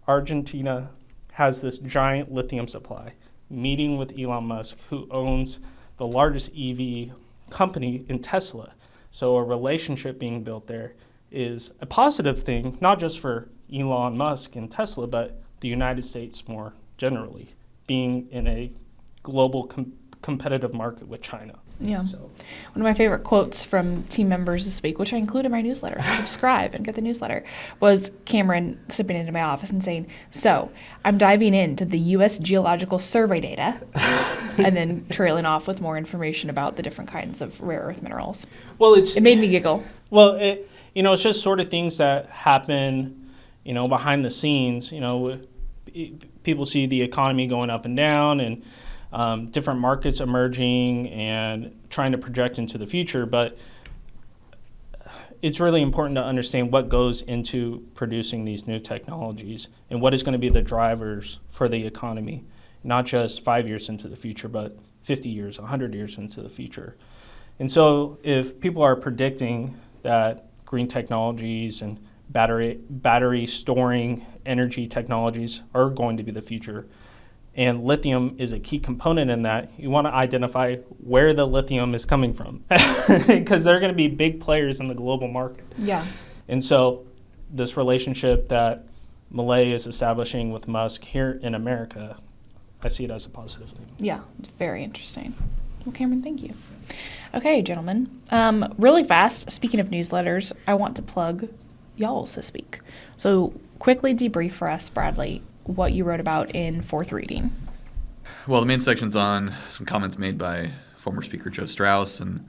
Argentina has this giant lithium supply, meeting with Elon Musk, who owns the largest EV company in Tesla. So a relationship being built there is a positive thing, not just for Elon Musk and Tesla, but the United States more generally, being in a global competitive market with China. Yeah. So. One of my favorite quotes from team members this week, which I include in my newsletter, subscribe and get the newsletter, was Cameron stepping into my office and saying, "So I'm diving into the U.S. Geological Survey data," and then trailing off with more information about the different kinds of rare earth minerals. Well, it made me giggle. Well, it's just sort of things that happen, behind the scenes. People see the economy going up and down, and different markets emerging and trying to project into the future, but it's really important to understand what goes into producing these new technologies and what is going to be the drivers for the economy, not just 5 years into the future, but 50 years, 100 years into the future. And so if people are predicting that green technologies and battery storing energy technologies are going to be the future, and lithium is a key component in that, you want to identify where the lithium is coming from, because they're going to be big players in the global market. Yeah. And so this relationship that Milei is establishing with Musk here in America, I see it as a positive thing. Yeah, it's very interesting. Well, Cameron, thank you. Okay, gentlemen. Really fast, speaking of newsletters, I want to plug y'all's this week. So quickly debrief for us, Bradley, what you wrote about in fourth reading. Well, the main section's on some comments made by former Speaker Joe Strauss, and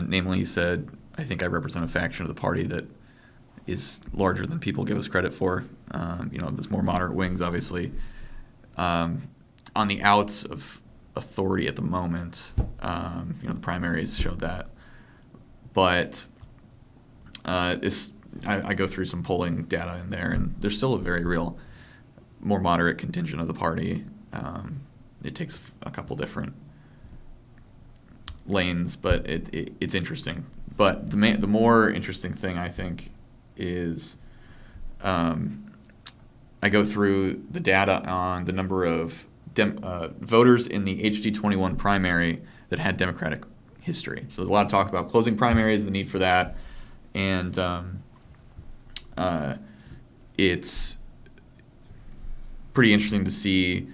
namely he said, "I think I represent a faction of the party that is larger than people give us credit for." There's more moderate wings, obviously, on the outs of authority at the moment. The primaries showed that, but I go through some polling data in there, and there's still a very real more moderate contingent of the party. It takes a couple different lanes, but it's interesting. But the more interesting thing, I think, is I go through the data on the number of voters in the HD21 primary that had Democratic history. So there's a lot of talk about closing primaries, the need for that, and it's pretty interesting to see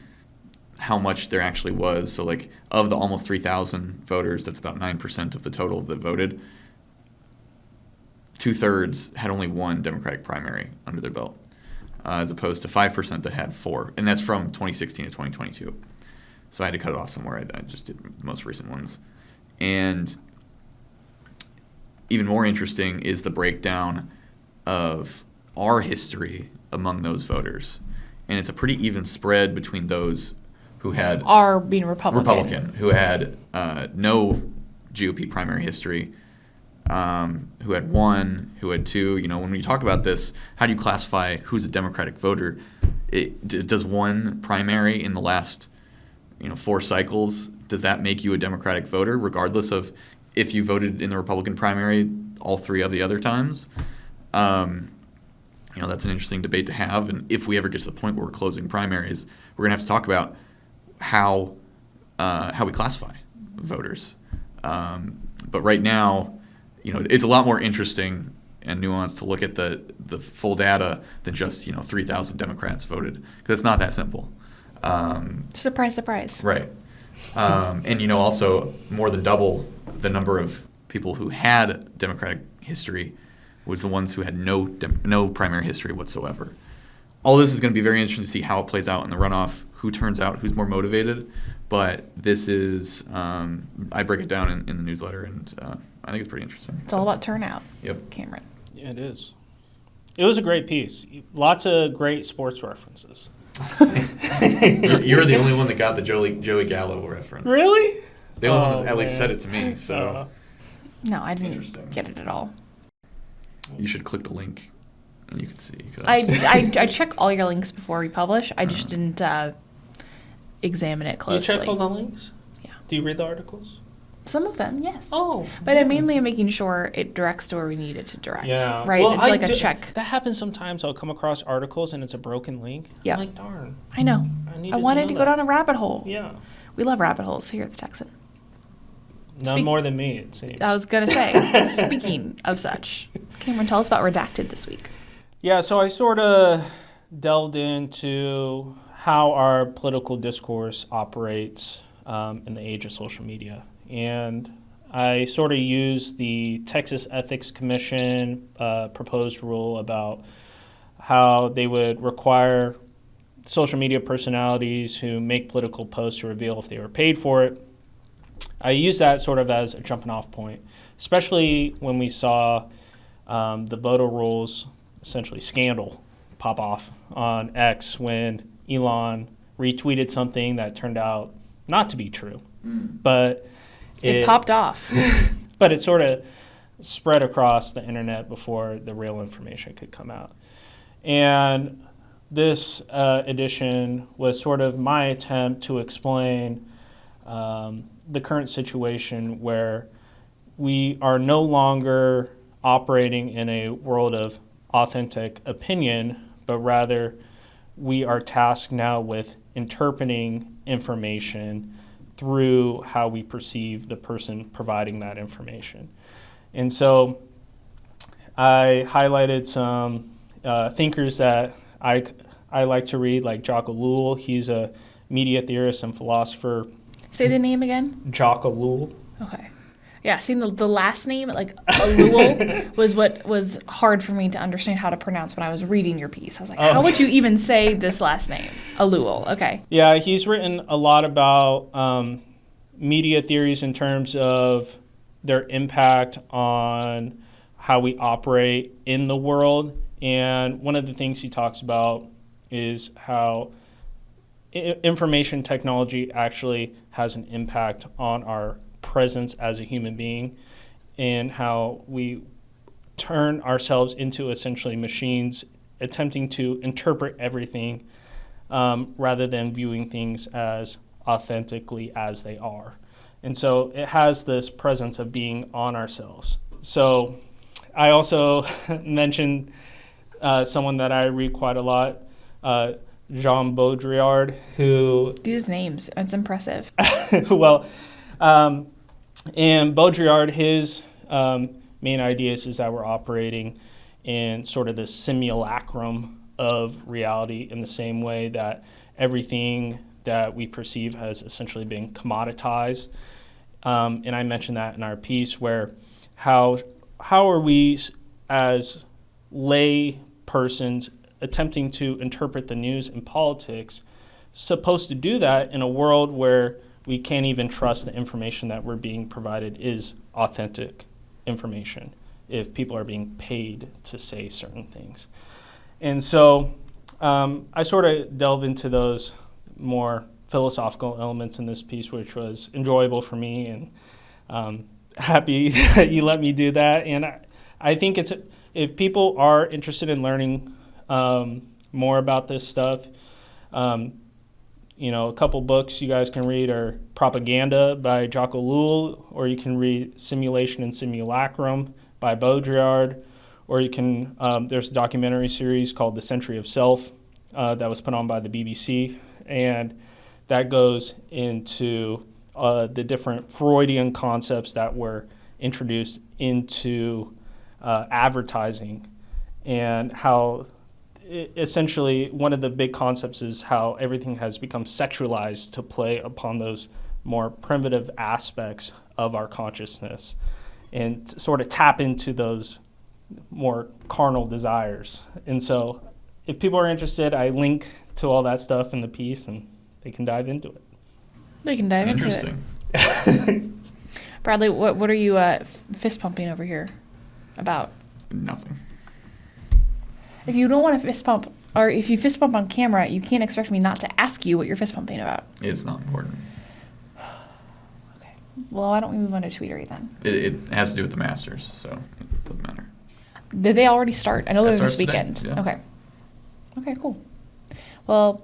how much there actually was. So like of the almost 3,000 voters, that's about 9% of the total that voted. 2/3 had only one Democratic primary under their belt. as opposed to 5% that had 4. And that's from 2016 to 2022. So I had to cut it off somewhere. I just did the most recent ones. And even more interesting is the breakdown of our history among those voters. And it's a pretty even spread between those who had Are being Republican. who had no GOP primary history, who had 1, who had 2. You know, when we talk about this, how do you classify who's a Democratic voter? Does 1 primary in the last 4 cycles, does that make you a Democratic voter, regardless of if you voted in the Republican primary all 3 of the other times? That's an interesting debate to have. And if we ever get to the point where we're closing primaries, we're going to have to talk about how we classify voters. But right now, it's a lot more interesting and nuanced to look at the full data than just 3,000 Democrats voted, because it's not that simple. Surprise, surprise. Right. And also more than double the number of people who had Democratic history was the ones who had no primary history whatsoever. All this is going to be very interesting to see how it plays out in the runoff, who turns out, who's more motivated. But this is, I break it down in the newsletter, and I think it's pretty interesting. It's all about turnout. Yep. Cameron. Yeah, it is. It was a great piece. Lots of great sports references. You're the only one that got the Joey Gallo reference. Really? The only one that at least said it to me. So No, I didn't get it at all. You should click the link, and you can see. I check all your links before we publish. I just didn't examine it closely. You check all the links? Yeah. Do you read the articles? Some of them, yes. Oh. But I mainly am making sure it directs to where we need it to direct. Yeah. Right? Well, it's like a check. That happens sometimes. I'll come across articles and it's a broken link. Yeah. I'm like, darn. I know. I wanted to go down a rabbit hole. Yeah. We love rabbit holes here at the Texan. None more than me, it seems. I was going to say, speaking of such, Cameron, tell us about Redacted this week. Yeah, so I sort of delved into how our political discourse operates in the age of social media. And I sort of used the Texas Ethics Commission proposed rule about how they would require social media personalities who make political posts to reveal if they were paid for it. I use that sort of as a jumping off point, especially when we saw the voter rules, essentially scandal, pop off on X when Elon retweeted something that turned out not to be true. But it popped off. But it sort of spread across the internet before the real information could come out. And this edition was sort of my attempt to explain the current situation where we are no longer operating in a world of authentic opinion, but rather we are tasked now with interpreting information through how we perceive the person providing that information. And so I highlighted some thinkers that I like to read, like Jacques Ellul. He's a media theorist and philosopher. Say the name again. Jacques Ellul. Okay. Yeah, seeing the last name, like Ellul, was what was hard for me to understand how to pronounce when I was reading your piece. I was like, how would you even say this last name? Ellul, okay. Yeah, he's written a lot about media theories in terms of their impact on how we operate in the world. And one of the things he talks about is how information technology actually has an impact on our presence as a human being, and how we turn ourselves into essentially machines attempting to interpret everything rather than viewing things as authentically as they are. And so it has this presence of being on ourselves. So I also mentioned someone that I read quite a lot, Jean Baudrillard, who... These names, it's impressive. Well, and Baudrillard, his main ideas is that we're operating in sort of this simulacrum of reality in the same way that everything that we perceive has essentially been commoditized. And I mentioned that in our piece, where how are we as lay persons attempting to interpret the news and politics supposed to do that in a world where we can't even trust the information that we're being provided is authentic information if people are being paid to say certain things? And so I sort of delve into those more philosophical elements in this piece, which was enjoyable for me, and happy that you let me do that. And I think if people are interested in learning more about this stuff, a couple books you guys can read are Propaganda by Jocko Lull, or you can read Simulation and Simulacrum by Baudrillard, or you can, there's a documentary series called The Century of Self that was put on by the BBC, and that goes into the different Freudian concepts that were introduced into advertising, and how essentially one of the big concepts is how everything has become sexualized to play upon those more primitive aspects of our consciousness and sort of tap into those more carnal desires. And so if people are interested, I link to all that stuff in the piece and they can dive into it. They can dive into it. Interesting. Bradley, what are you fist pumping over here about? Nothing. If you don't want to fist pump, or if you fist pump on camera, you can't expect me not to ask you what you're fist pumping about. It's not important. Okay. Well, why don't we move on to tweetery then? It has to do with the Masters, so it doesn't matter. Did they already start? I know they're this starts today, weekend. yeah. Okay. Okay, cool. Well,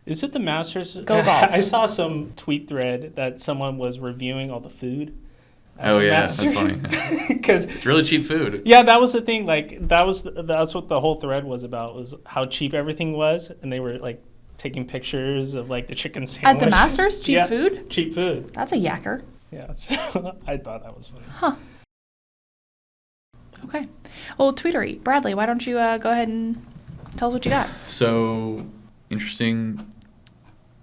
Is it the Masters? Go golf. I saw some tweet thread that someone was reviewing all the food. Oh yeah, that's funny. Because It's really cheap food. yeah, that was the thing. Like that's what the whole thread was about, was how cheap everything was, and they were like taking pictures of like the chicken sandwich. at the Masters, cheap Yeah, food? cheap food. That's a yacker. Yeah, so I thought that was funny. Huh. Okay. Well, tweetery. Bradley, why don't you go ahead and tell us what you got? So, interesting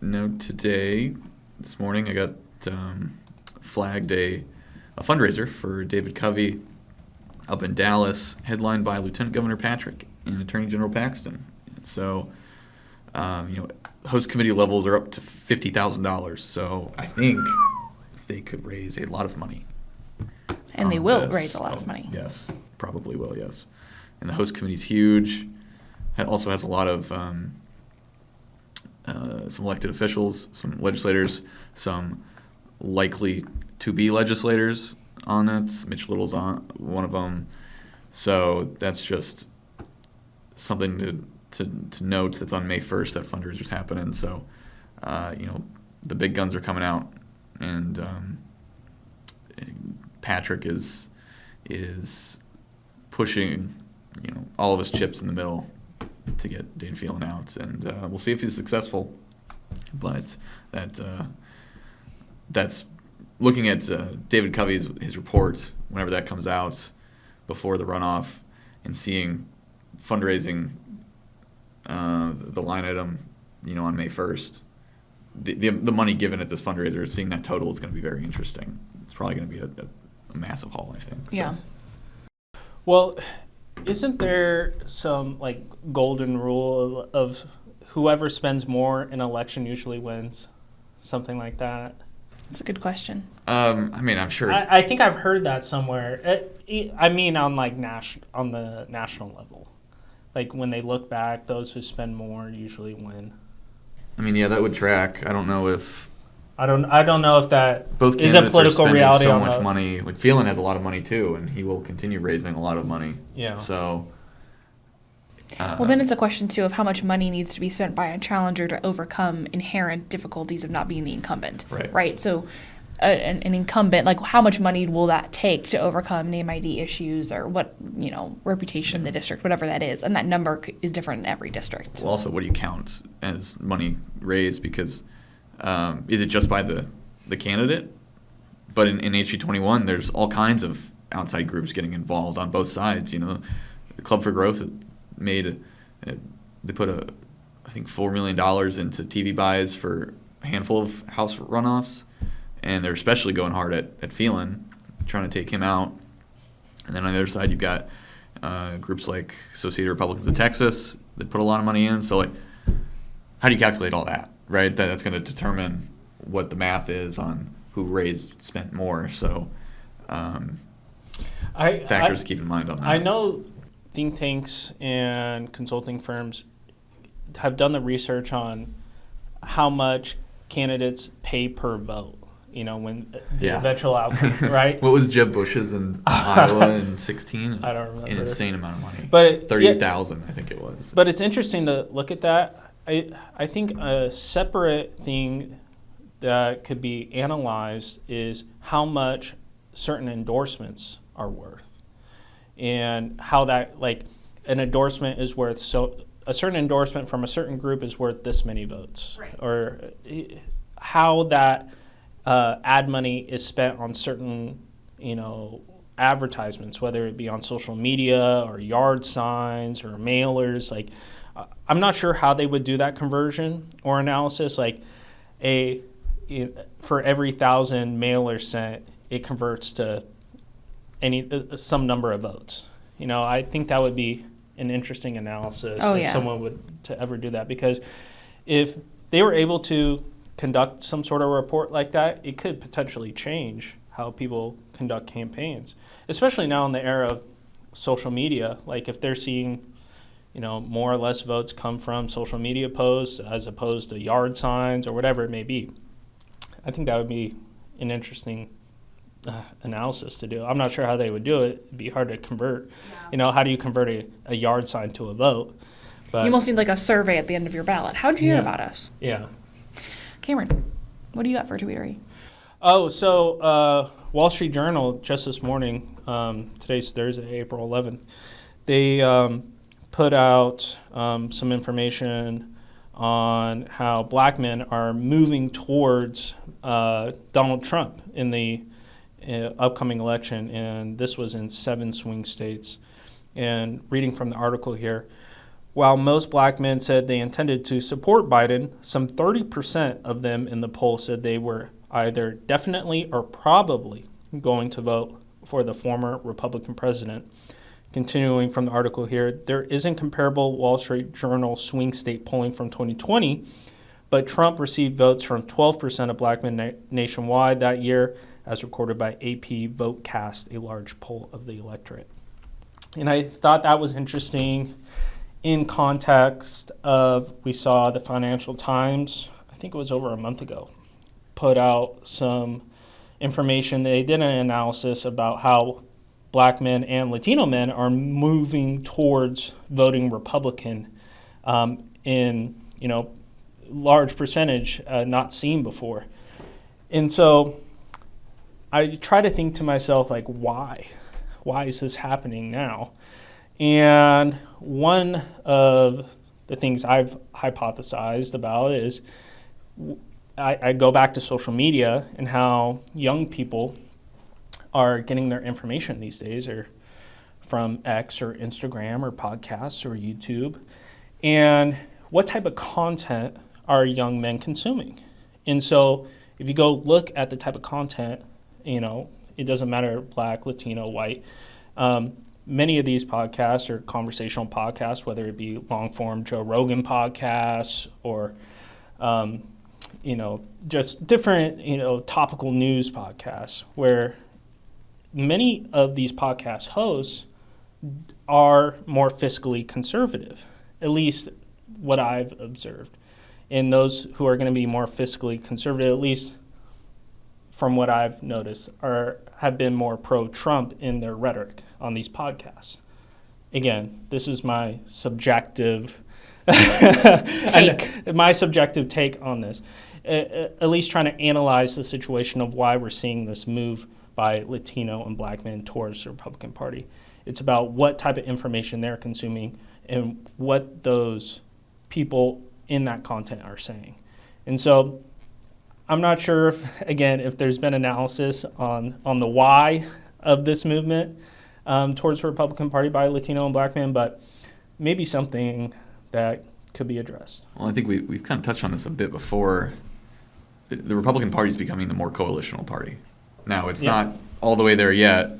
note today. This morning, I got flagged a fundraiser for David Covey up in Dallas, headlined by Lieutenant Governor Patrick and Attorney General Paxton. And so, host committee levels are up to $50,000. So I think they could raise a lot of money. And they on will this. raise a lot of money. Yes, probably will, yes. And the host committee's huge. It also has a lot of some elected officials, some legislators, some likely to be legislators on it. Mitch Little's on one of them. So that's just something to note. That's on May 1st, that fundraiser's happening. So, the big guns are coming out, and Patrick is pushing, all of his chips in the middle to get Dane Phelan out, and we'll see if he's successful. But that's looking at David Covey's his report whenever that comes out before the runoff, and seeing fundraising the line item, on May 1st. The money given at this fundraiser, seeing that total is going to be very interesting. It's probably going to be a massive haul, I think. So. Yeah. Well, isn't there some like golden rule of whoever spends more in an election usually wins? Something like that. That's a good question. I'm sure it's... I think I've heard that somewhere. On on the national level. Like when they look back, those who spend more usually win. that would track. I don't know if... I don't know if that both is a candidates political are spending reality. so much money. Like Phelan has a lot of money too, and he will continue raising a lot of money. Yeah. So. Well, then it's a question, too, of how much money needs to be spent by a challenger to overcome inherent difficulties of not being the incumbent. Right. So an incumbent, like how much money will that take to overcome name ID issues or what, reputation in the district, whatever that is. And that number is different in every district. Well, also, what do you count as money raised? Because is it just by the candidate? But in HG 21, there's all kinds of outside groups getting involved on both sides. The Club for Growth they put I think $4 million into TV buys for a handful of House runoffs, and they're especially going hard at Phelan, trying to take him out. And then on the other side, you've got groups like Associated Republicans of Texas They put a lot of money in. So, like, how do you calculate all that, right? That's going to determine what the math is on who spent more. So, factors to keep in mind on that. I know think tanks and consulting firms have done the research on how much candidates pay per vote, when the eventual outcome, right? What was Jeb Bush's in Iowa in 2016? I don't remember. An insane amount of money. But 30,000, I think it was. But it's interesting to look at that. I think a separate thing that could be analyzed is how much certain endorsements are worth, and how that, like, an endorsement is worth, so a certain endorsement from a certain group is worth this many votes, right. Or how that ad money is spent on certain, advertisements, whether it be on social media or yard signs or mailers. Like, I'm not sure how they would do that conversion or analysis. Like, for every 1,000 mailers sent, it converts to some number of votes. I think that would be an interesting analysis if someone would to ever do that, because if they were able to conduct some sort of report like that, it could potentially change how people conduct campaigns, especially now in the era of social media. Like, if they're seeing, more or less votes come from social media posts as opposed to yard signs or whatever it may be, I think that would be an interesting analysis to do. I'm not sure how they would do it. It'd be hard to convert. How do you convert a yard sign to a vote? But you almost need like a survey at the end of your ballot. How'd you hear about us? Yeah. Cameron, what do you got for tweetery? Oh, so Wall Street Journal just this morning, today's Thursday, April 11th, they put out some information on how black men are moving towards Donald Trump in the upcoming election, and this was in 7 swing states. And reading from the article here, while most black men said they intended to support Biden, some 30% of them in the poll said they were either definitely or probably going to vote for the former Republican president. Continuing from the article here, there isn't comparable Wall Street Journal swing state polling from 2020, but Trump received votes from 12% of black men nationwide that year, as recorded by AP VoteCast, a large poll of the electorate. And I thought that was interesting in context of, we saw the Financial Times, I think it was over a month ago, put out some information. They did an analysis about how black men and Latino men are moving towards voting Republican in, large percentage not seen before. And so I try to think to myself, like, why? Why is this happening now? And one of the things I've hypothesized about is I go back to social media and how young people are getting their information these days, or from X or Instagram or podcasts or YouTube. And what type of content are young men consuming? And so if you go look at the type of content, it doesn't matter, black, Latino, white. Many of these podcasts are conversational podcasts, whether it be long-form Joe Rogan podcasts or, just different, topical news podcasts, where many of these podcast hosts are more fiscally conservative, at least what I've observed. And those who are going to be more fiscally conservative, at least from what I've noticed, have been more pro-Trump in their rhetoric on these podcasts. Again, this is my subjective take. My subjective take on this. At least trying to analyze the situation of why we're seeing this move by Latino and black men towards the Republican Party. It's about what type of information they're consuming and what those people in that content are saying. And so I'm not sure if there's been analysis on the why of this movement towards the Republican Party by Latino and black men, but maybe something that could be addressed. Well, I think we've kind of touched on this a bit before. The Republican Party is becoming the more coalitional party. Now, it's not all the way there yet,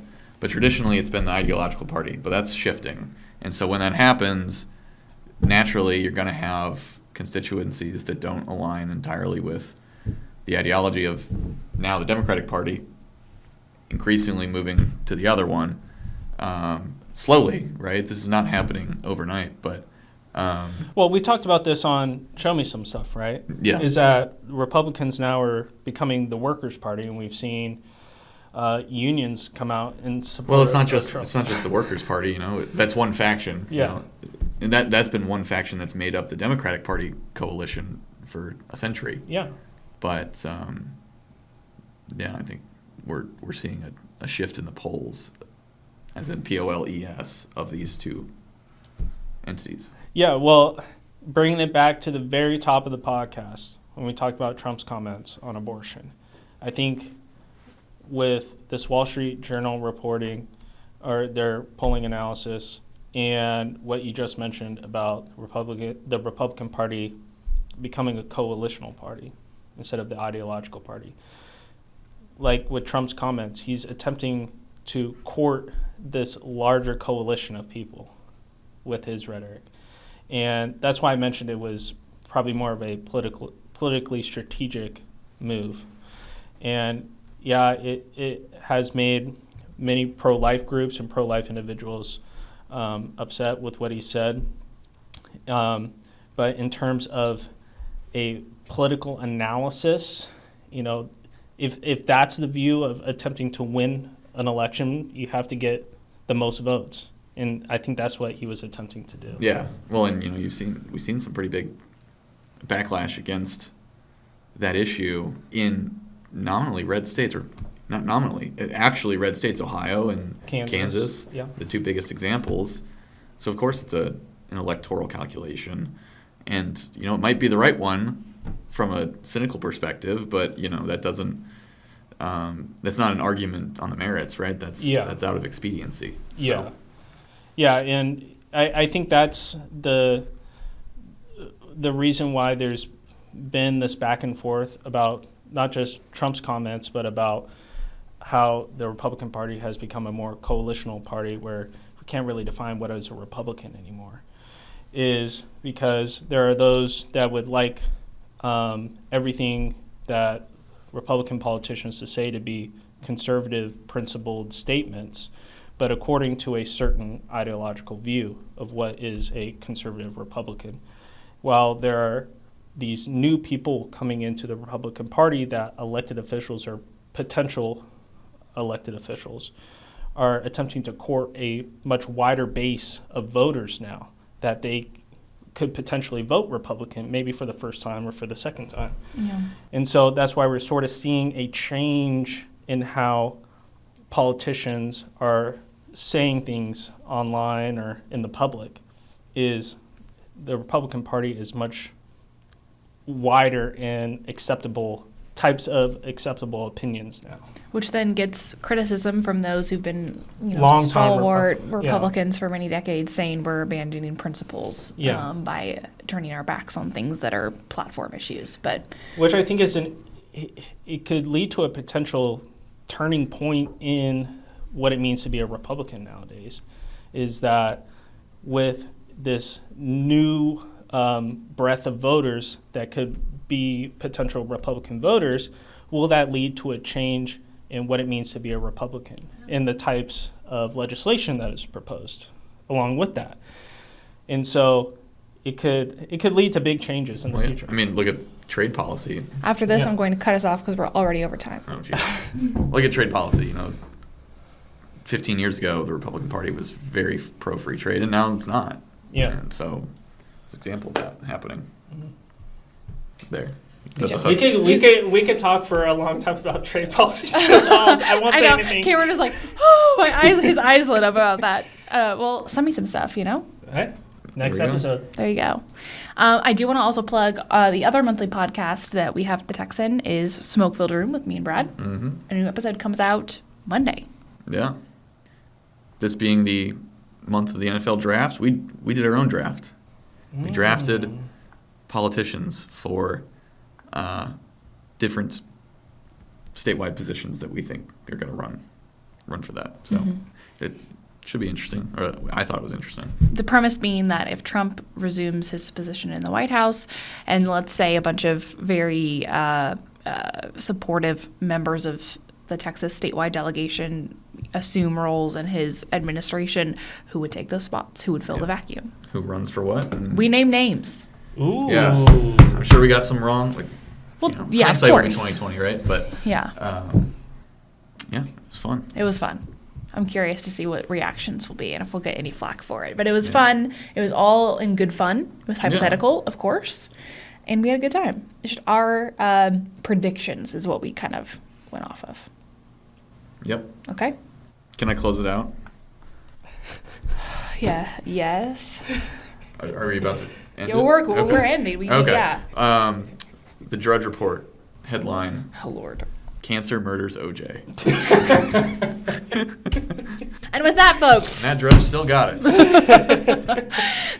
but traditionally it's been the ideological party, but that's shifting. And so when that happens, naturally you're going to have constituencies that don't align entirely with the ideology of now the Democratic Party, increasingly moving to the other one, slowly, right? This is not happening overnight, but... Well, we talked about this on Show Me Some Stuff, right? Yeah. Is that Republicans now are becoming the workers' party, and we've seen unions come out and support. Well, it's not just the workers' party, That's one faction. Yeah. And that's been one faction that's made up the Democratic Party coalition for a century. Yeah. But I think we're seeing a shift in the polls, as in POLES, of these two entities. Yeah, well, bringing it back to the very top of the podcast, when we talked about Trump's comments on abortion, I think with this Wall Street Journal reporting, or their polling analysis, and what you just mentioned about the Republican Party becoming a coalitional party instead of the ideological party, like with Trump's comments, he's attempting to court this larger coalition of people with his rhetoric. And that's why I mentioned it was probably more of a politically strategic move. And yeah, it has made many pro-life groups and pro-life individuals upset with what he said. But in terms of a political analysis, if that's the view of attempting to win an election, you have to get the most votes. And I think that's what he was attempting to do. Yeah. Well, and we've seen some pretty big backlash against that issue in nominally red states, or not nominally, actually red states, Ohio and Kansas, yeah, the two biggest examples. So of course it's an electoral calculation, and it might be the right one from a cynical perspective, but that doesn't. That's not an argument on the merits, right? That's out of expediency. So. Yeah. Yeah, and I think that's the reason why there's been this back and forth about not just Trump's comments, but about how the Republican Party has become a more coalitional party where we can't really define what is a Republican anymore, is because there are those that would like everything that Republican politicians to say to be conservative, principled statements, but according to a certain ideological view of what is a conservative Republican. While there are these new people coming into the Republican Party that elected officials or potential elected officials are attempting to court a much wider base of voters now that they could potentially vote Republican, maybe for the first time or for the second time. Yeah. And so that's why we're sort of seeing a change in how politicians are saying things online or in the public. Is the Republican Party is much wider in types of acceptable opinions now. Which then gets criticism from those who've been, Long-time stalwart Republicans for many decades, saying we're abandoning principles by turning our backs on things that are platform issues. But which I think it could lead to a potential turning point in what it means to be a Republican nowadays, is that with this new breadth of voters that could be potential Republican voters, will that lead to a change in what it means to be a Republican and the types of legislation that is proposed along with that? And so it could lead to big changes in the future. I mean, look at trade policy. after this, I'm going to cut us off because we're already over time. Oh, geez. Look at trade policy. 15 years ago, the Republican Party was very pro-free trade, and now it's not. Yeah. And so, it's an example of that happening. There. We could talk for a long time about trade policy. I won't say anything. Cameron was like, oh, his eyes lit up about that. Well, send me some stuff, All right. Next There we go. episode. There you go. I do want to also plug the other monthly podcast that we have at the Texan is Smoke-Filled Room with me and Brad. Mm-hmm. A new episode comes out Monday. Yeah. This being the month of the NFL draft, we did our own draft. We drafted politicians for different statewide positions that we think are going to run for that. So Should be interesting. Or I thought it was interesting. The premise being that if Trump resumes his position in the White House, and let's say a bunch of very supportive members of the Texas statewide delegation assume roles in his administration, who would take those spots? Who would fill the vacuum? Who runs for what? And We name names. Ooh. Yeah. I'm sure we got some wrong. Like, Well, yeah, of hindsight will be course. 20/20, right? But Yeah, yeah, it was fun. it was fun. I'm curious to see what reactions will be and if we'll get any flack for it. But it was Yeah. fun. It was all in good fun. It was hypothetical, of course. And we had a good time. It's just our predictions is what we kind of went off of. Yep. Okay? Can I close it out? Yeah. Yes. Are we about to end Yeah, it? we're ending. We Okay. Yeah. The Drudge Report headline: Oh, Lord. Cancer murders OJ. And with that, folks, And that Drudge still got it.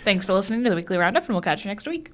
thanks for listening to the Weekly Roundup, and we'll catch you next week.